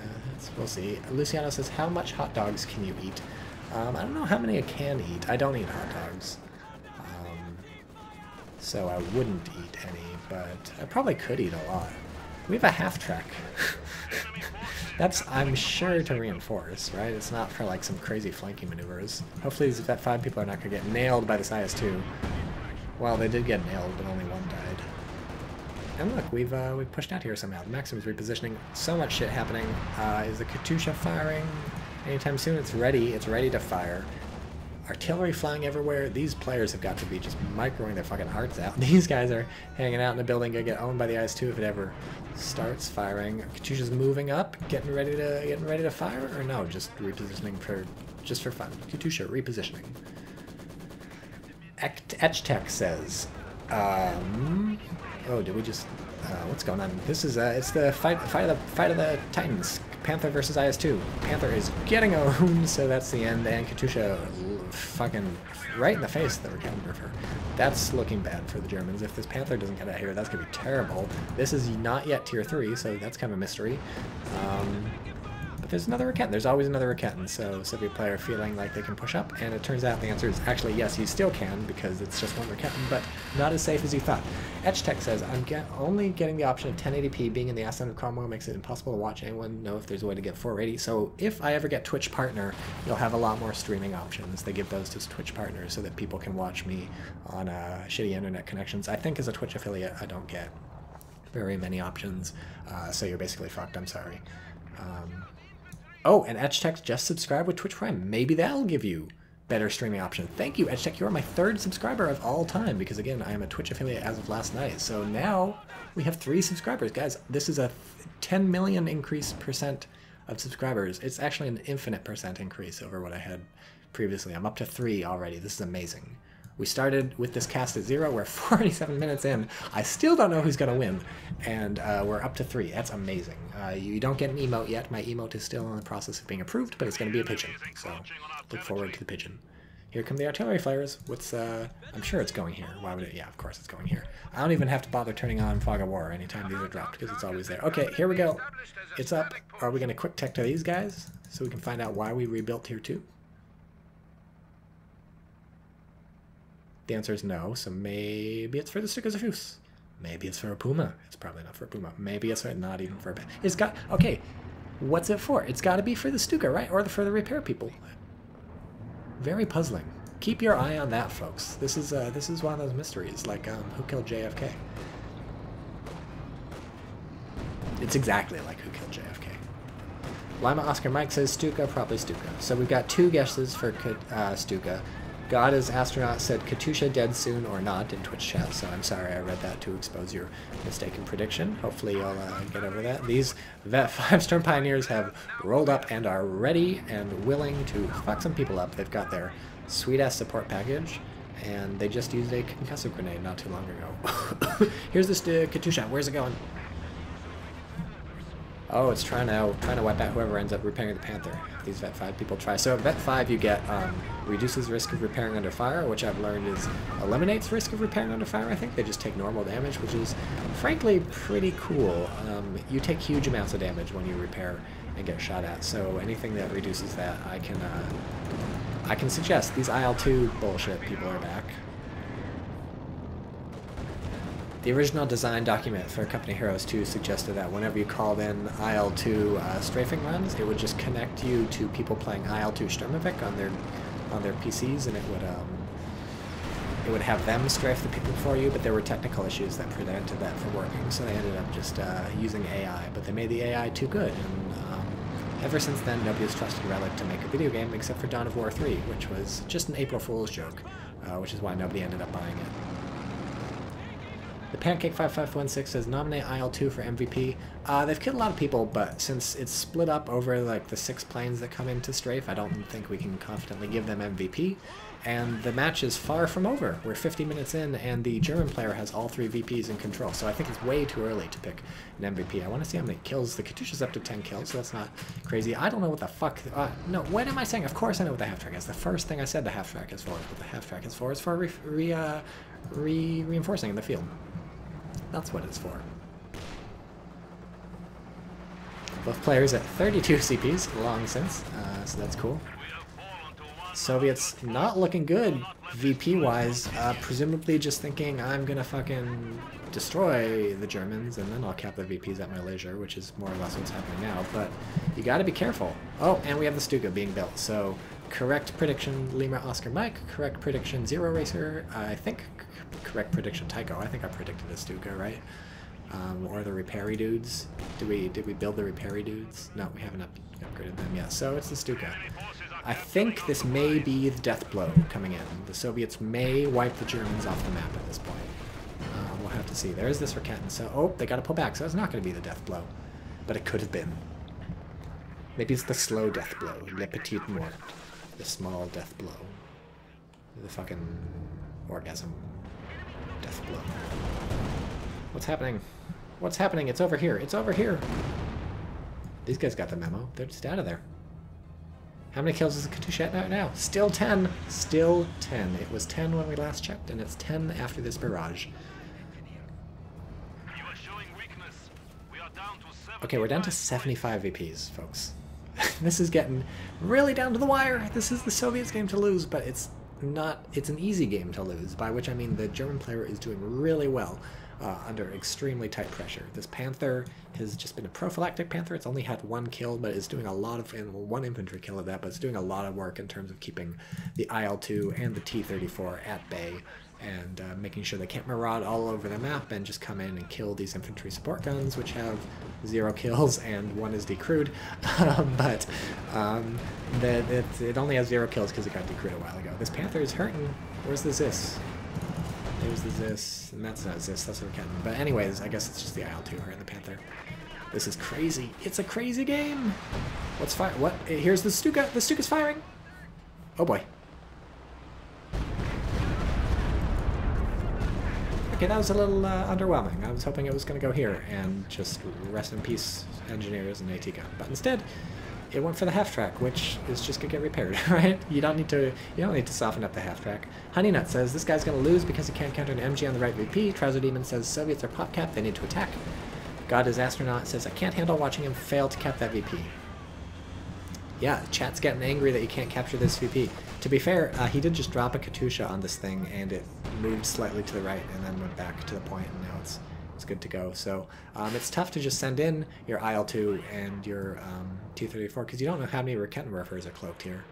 We'll see. Luciano says, how much hot dogs can you eat? I don't know how many I can eat. I don't eat hot dogs. So I wouldn't eat any, but I probably could eat a lot. We have a half-track. That's, I'm sure, to reinforce, right? It's not for like some crazy flanking maneuvers. Hopefully these Vet 5 people are not going to get nailed by this IS-2. Well, they did get nailed, but only one died. And look, we've pushed out here somehow. The Maxim's repositioning. So much shit happening. Is the Katusha firing anytime soon? It's ready to fire. Artillery flying everywhere. These players have got to be just microing their fucking hearts out. These guys are hanging out in the building, gonna get owned by the IS-2 if it ever starts firing. Katusha's moving up, getting ready to fire, or no, just repositioning for fun. Katusha repositioning. Etchtech says, oh, did we just? What's going on? This is it's the fight of the Titans. Panther versus IS-2. Panther is getting owned, so that's the end. And Katusha fucking right in the face of the counter-riffer. That's looking bad for the Germans. If this Panther doesn't get out here, that's going to be terrible. This is not yet tier 3, so that's kind of a mystery. But there's another Raketin. There's always another Raketin, so Soviet player feeling like they can push up, and it turns out the answer is actually yes, you still can, because it's just one Raketin, but not as safe as you thought. Etchtech says, I'm only getting the option of 1080p. Being in the ascent of Cromwell makes it impossible to watch anyone know if there's a way to get 480. So if I ever get Twitch Partner, you'll have a lot more streaming options. They give those to Twitch Partners so that people can watch me on shitty internet connections. I think as a Twitch affiliate, I don't get very many options, so you're basically fucked. I'm sorry. Oh, and Etchtech just subscribed with Twitch Prime. Maybe that'll give you better streaming option. Thank you, Etchtech. You are my 3rd subscriber of all time, because again, I am a Twitch affiliate as of last night. So now we have 3 subscribers. Guys, this is a 10 million increase percent of subscribers. It's actually an infinite percent increase over what I had previously. I'm up to 3 already. This is amazing. We started with this cast at 0. We're 47 minutes in. I still don't know who's going to win. And we're up to 3. That's amazing. You don't get an emote yet. My emote is still in the process of being approved, but it's going to be a pigeon. So look forward to the pigeon. Here come the artillery flares. What's, I'm sure it's going here. Why would it? Yeah, of course it's going here. I don't even have to bother turning on Fog of War anytime these are dropped, because it's always there. Okay, here we go. It's up. Are we going to quick tech to these guys so we can find out why we rebuilt tier 2? The answer is no, so maybe it's for the CoH2. Maybe it's for a Puma. It's probably not for a Puma. Maybe it's not even for a... It's got... Okay, what's it for? It's got to be for the Stuka, right? Or for the repair people. Very puzzling. Keep your eye on that, folks. This is one of those mysteries, like Who Killed JFK? It's exactly like Who Killed JFK. Lima Oscar Mike says Stuka, probably Stuka. So we've got 2 guesses for Stuka. God is Astronaut said Katusha dead soon or not in Twitch chat, so I'm sorry I read that to expose your mistaken prediction. Hopefully you'll get over that. These Vet 5 Storm Pioneers have rolled up and are ready and willing to fuck some people up. They've got their sweet-ass support package, and they just used a concussive grenade not too long ago. Here's this Katusha. Where's it going? Oh, it's trying to wipe out whoever ends up repairing the Panther. These Vet 5 people try. So at Vet 5 you get reduces risk of repairing under fire, which I've learned is eliminates risk of repairing under fire. I think they just take normal damage, which is frankly pretty cool. You take huge amounts of damage when you repair and get shot at. So anything that reduces that, I can suggest. These IL-2 bullshit people are back. The original design document for Company Heroes 2 suggested that whenever you called in IL-2 strafing runs, it would just connect you to people playing IL-2 Sturmovik on their PCs, and it would have them strafe the people for you, but there were technical issues that prevented that from working, so they ended up just using AI, but they made the AI too good, and ever since then nobody has trusted Relic to make a video game except for Dawn of War 3, which was just an April Fool's joke, which is why nobody ended up buying it. The Pancake5516 says, nominate IL-2 for MVP. They've killed a lot of people, but since it's split up over like the 6 planes that come into strafe, I don't think we can confidently give them MVP. And the match is far from over. We're 50 minutes in, and the German player has all 3 VPs in control, so I think it's way too early to pick an MVP. I want to see how many kills. The Katyusha's up to 10 kills, so that's not crazy. I don't know what the fuck... no, what am I saying? Of course I know what the Halftrack is. The first thing I said the Halftrack is for. What the Halftrack is for reinforcing in the field. That's what it's for. Both players at 32 CPs, long since, so that's cool. Soviets not looking good VP-wise, presumably just thinking I'm gonna fucking destroy the Germans and then I'll cap the VPs at my leisure, which is more or less what's happening now, but you gotta be careful. Oh, and we have the Stuka being built, so correct prediction Lima Oscar Mike, correct prediction Zero Racer, I think correct prediction Tycho. I think I predicted the Stuka, right? Or the Repairy dudes. Did we build the Repairy dudes? No, we haven't upgraded them yet. So it's the Stuka. I think this may be the death blow coming in. The Soviets may wipe the Germans off the map at this point. We'll have to see. There's this Raketin. So, oh, they got to pull back. So it's not going to be the death blow, but it could have been. Maybe it's the slow death blow. Le petit mort. The small death blow. The fucking orgasm. Death blow. What's happening? What's happening? It's over here. It's over here. These guys got the memo. They're just out of there. How many kills is the Katyusha at now? Still 10. Still 10. It was 10 when we last checked, and it's 10 after this barrage. Okay, we're down to 75 VPs, folks. This is getting really down to the wire. This is the Soviets' game to lose, but it's not. It's an easy game to lose, by which I mean the German player is doing really well under extremely tight pressure. This Panther has just been a prophylactic Panther. It's only had 1 kill, but it's doing a lot of, and 1 infantry kill of that, but it's doing a lot of work in terms of keeping the IL-2 and the T-34 at bay, and making sure they can't maraud all over the map and just come in and kill these infantry support guns, which have 0 kills and 1 is decrewed. But it only has 0 kills because it got decrewed a while ago. This Panther is hurting. Where's the Zis? There's the Zis, and that's not Zis, that's a Raketin. But anyways, I guess it's just the IL-2 hurting the Panther. This is crazy. It's a crazy game. What's fire? What? Here's the Stuka. The Stuka's firing. Oh boy. Okay, that was a little underwhelming. I was hoping it was going to go here and just rest in peace, engineers and AT gun. But instead, it went for the Halftrack, which is just gonna get repaired, right? You don't need to soften up the Halftrack. Honeynut says this guy's gonna lose because he can't counter an MG on the right VP. Trouser Demon says Soviets are pop cap, they need to attack. God is Astronaut says I can't handle watching him fail to cap that VP. Yeah, chat's getting angry that you can't capture this VP. To be fair, he did just drop a Katyusha on this thing and it moved slightly to the right and then went back to the point, and now it's good to go. So it's tough to just send in your IL-2 and your T-34 because you don't know how many Raketenwerfers are cloaked here,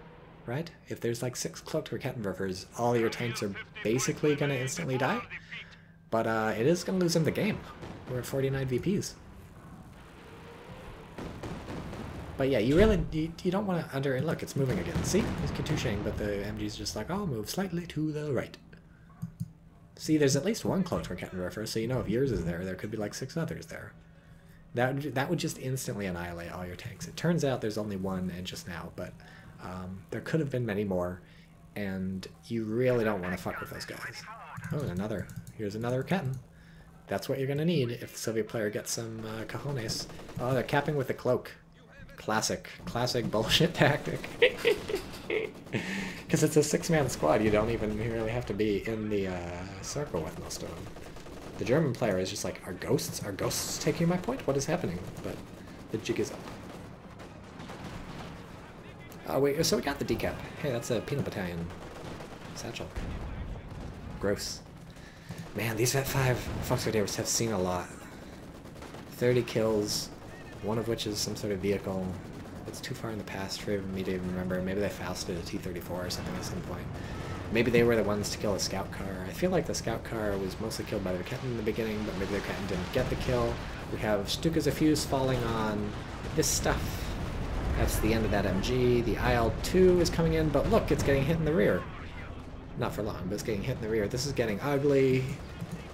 right? If there's like 6 cloaked Raketenwerfers, all your tanks are basically going to instantly die, but it is going to lose him the game. We're at 49 VPs. But yeah, you really, you don't want to look, it's moving again. See? It's Katyushaing, but the MG's just like, I'll move slightly to the right. See, there's at least 1 cloaked Raketenwerfer, so you know if yours is there, there could be like 6 others there. That would just instantly annihilate all your tanks. It turns out there's only 1 and just now, but there could have been many more, and you really don't want to fuck with those guys. Oh, and here's another Raketin. That's what you're going to need if the Soviet player gets some cojones. Oh, they're capping with the cloak. Classic bullshit tactic. Because it's a 6-man squad, you don't even really have to be in the circle with most of them. The German player is just like, are ghosts taking my point? What is happening? But the jig is up. Oh wait, so we got the decap. Hey, that's a peanut battalion satchel. Gross. Man, these Vet 5 Fox-Grenadiers have seen a lot. 30 kills, one of which is some sort of vehicle. It's too far in the past for me to even remember. Maybe they fausted a T-34 or something at some point. Maybe they were the ones to kill a scout car. I feel like the scout car was mostly killed by the Raketten in the beginning, but maybe the Raketten didn't get the kill. We have Stukas falling on this stuff. That's the end of that MG. The IL-2 is coming in, but look, it's getting hit in the rear. Not for long, but it's getting hit in the rear. This is getting ugly.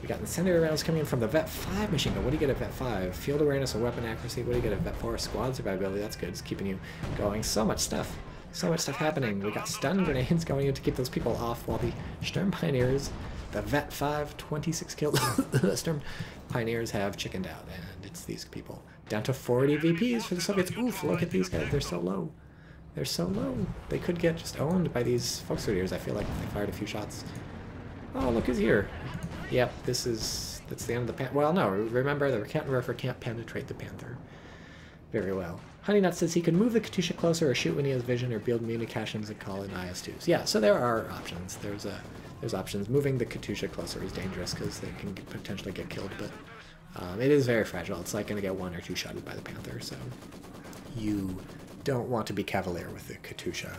We got incendiary rounds coming in from the Vet 5 machine gun. What do you get at Vet 5? Field awareness and weapon accuracy. What do you get at Vet 4? Squad survivability. That's good. It's keeping you going. So much stuff. So much stuff happening. We got stun grenades going in to keep those people off, while the Sturm Pioneers, the Vet 5, 26 kills. Sturm Pioneers have chickened out, and it's these people. Down to 40 VPs for the Soviets. Oof, look at these guys. They're so low. They're so low. They could get just owned by these Volksgrenadiers, I feel like, if they fired a few shots. Oh, look who's here. Yep, that's the end of the Panther. Well, no, remember, the Raketten can't penetrate the Panther. Very well. Honeynut says he can move the Katyusha closer or shoot when he has vision or build munications and call in IS-2s. Yeah, so there are options. There's options. Moving the Katyusha closer is dangerous because they can potentially get killed, but it is very fragile. It's like going to get one or two shotted by the Panther, so you don't want to be cavalier with the Katyusha.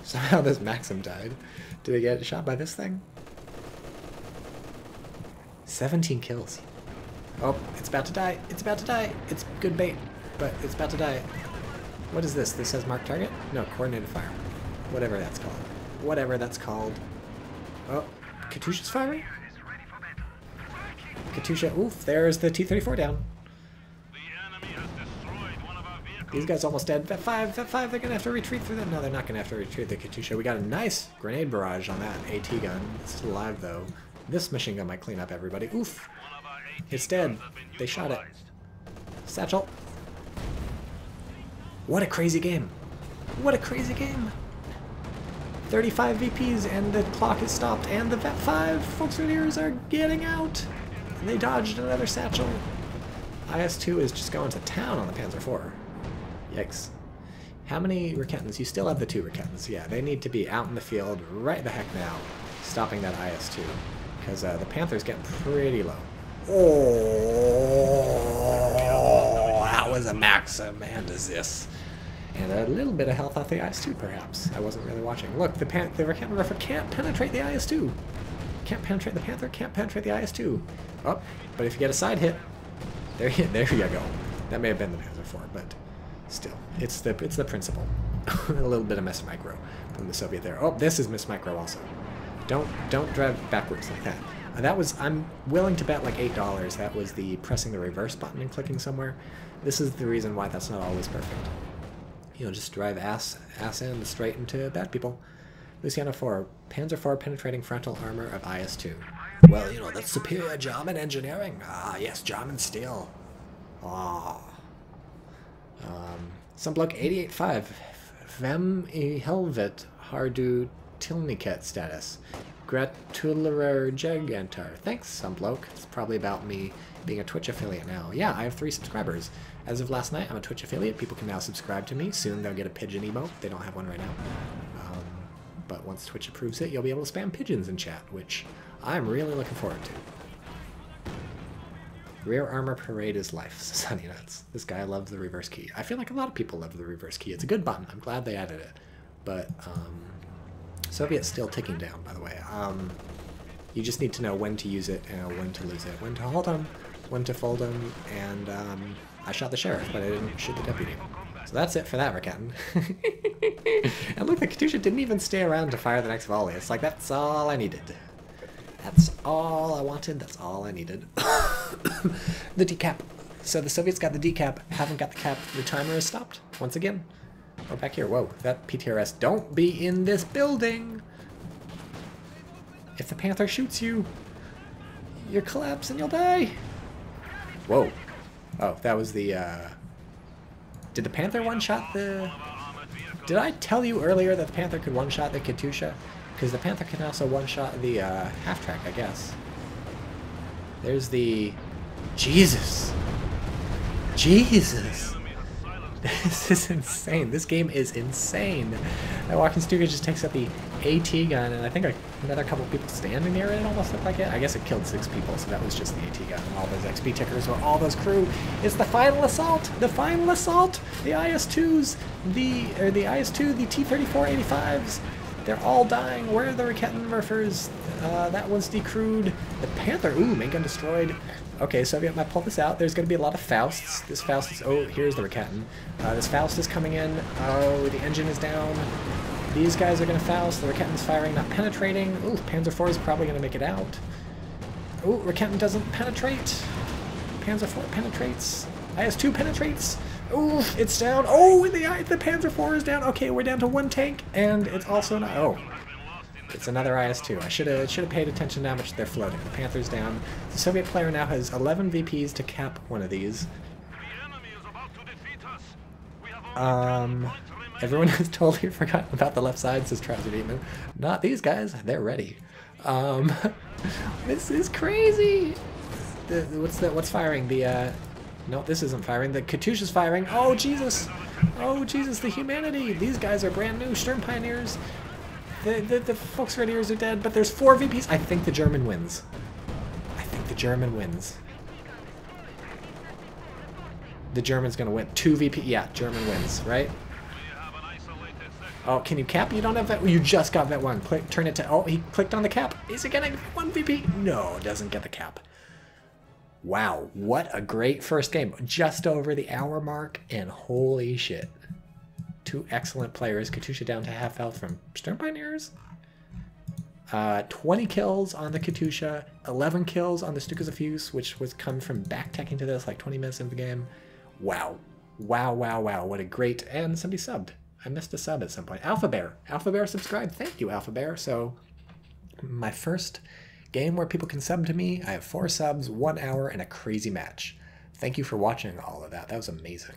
Somehow this Maxim died. Did he get shot by this thing? 17 kills. Oh, it's about to die. It's about to die. It's good bait, but it's about to die. What is this? This says mark target? No, coordinated fire. Whatever that's called. Whatever that's called. Oh, Katyusha's firing? Katyusha, oof, there's the T-34 down. These guys almost dead. Vet 5, they're going to have to retreat through that. No, they're not going to have to retreat the Katyusha. We got a nice grenade barrage on that AT gun. It's still alive, though. This machine gun might clean up everybody. Oof. It's dead. They shot it. Satchel. What a crazy game. What a crazy game. 35 VPs and the clock is stopped and the Vet 5 Volksgrenadiers are getting out. And they dodged another satchel. IS-2 is just going to town on the Panzer IV. Yikes. How many Rakettens? You still have the 2 Rakettens. Yeah, they need to be out in the field right the heck now, stopping that IS-2. Because the Panther's getting pretty low. Oh, that was a Maxim, and is this. And a little bit of health off the IS-2, perhaps. I wasn't really watching. Look, the Raketten can't penetrate the IS-2. Can't penetrate the Panther, can't penetrate the IS-2. Oh, but if you get a side hit, there you go. That may have been the Panzer IV, but still, it's the principle. A little bit of Miss Micro from the Soviet there. Oh, this is Miss Micro also. Don't drive backwards like that. I'm willing to bet like $8 that was the pressing the reverse button and clicking somewhere. This is the reason why that's not always perfect. You know, just drive ass in straight into bad people. Luciano 4, Panzer IV penetrating frontal armor of IS-2. Well, you know, that's superior German engineering. Ah, yes, German steel. Ah. Some bloke 88.5. Vem I helvet har du Tilniket status. Gratulerer Gigantar. Thanks, some bloke. It's probably about me being a Twitch affiliate now. Yeah, I have 3 subscribers. As of last night, I'm a Twitch affiliate. People can now subscribe to me. Soon they'll get a pigeon emote. They don't have one right now. But once Twitch approves it, you'll be able to spam pigeons in chat, which I'm really looking forward to. Rear armor parade is life, says Honey Nuts. This guy loves the reverse key. I feel like a lot of people love the reverse key. It's a good button. I'm glad they added it. But, Soviet's still ticking down, by the way. You just need to know when to use it and when to lose it. When to hold them, when to fold them, and I shot the sheriff, but I didn't shoot the deputy. So that's it for that, Raketten. And look, the Katyusha didn't even stay around to fire the next volley. It's like, that's all I needed. That's all I wanted, that's all I needed. The decap. So the Soviets got the decap, haven't got the cap. The timer is stopped, once again. Oh, back here. Whoa, that PTRS. Don't be in this building! If the Panther shoots you, you'll collapse and you'll die! Whoa. Oh, that was the, Did the Panther one-shot the... Did I tell you earlier that the Panther could one-shot the Katyusha? Because the Panther can also one-shot the, Halftrack, I guess. There's the... Jesus! Jesus! This is insane. This game is insane. That walking Stuka just takes out the AT gun, and I think Another couple people standing near it, almost looked like it. I guess it killed 6 people, so that was just the AT gun. All those XP tickers were all those crew. It's the final assault! The final assault! The IS-2s, the IS-2, the T-34-85s, they're all dying. Where are the Rakettenwerfers? That one's decrewed. The Panther, ooh, main gun destroyed. Okay, Soviet might pull this out. There's going to be a lot of Fausts. This Faust is, oh, here's the Raketen. This Faust is coming in. Oh, the engine is down. These guys are going to Faust. The Raketen's firing, not penetrating. Ooh, Panzer IV is probably going to make it out. Ooh, Raketen doesn't penetrate. Panzer IV penetrates. IS-2 penetrates. Ooh, it's down. Oh, the Panzer IV is down. Okay, we're down to 1 tank, and it's also not. Oh, it's another IS-2. I should have paid attention to how much they're floating. The Panther's down. The Soviet player now has 11 VPs to cap one of these. Everyone has totally forgotten about the left side, says Trouser Demon. Not these guys. They're ready. This is crazy. What's firing? No, this isn't firing. The CoH is firing. Oh, Jesus. Oh, Jesus, the humanity. These guys are brand new Sturm Pioneers. The Volksgrenadiers are dead, but there's 4 VPs. I think the German wins. I think the German wins. The German's going to win. 2 VP. Yeah, German wins, right? Oh, can you cap? You don't have that. You just got that one. Click, turn it to. Oh, he clicked on the cap. Is it getting 1 VP? No, doesn't get the cap. Wow, what a great first game. Just over the hour mark, and holy shit. 2 excellent players. Katusha down to half health from Sturm Pioneers. 20 kills on the Katusha. 11 kills on the Stukas of Fuse, which was come from back-teching to this like 20 minutes into the game. Wow. Wow, wow, wow. What a great. And somebody subbed. I missed a sub at some point. Alpha Bear. Alpha Bear subscribed. Thank you, Alpha Bear. So, my first game where people can sub to me. I have 4 subs, 1 hour, and a crazy match. Thank you for watching all of that. That was amazing.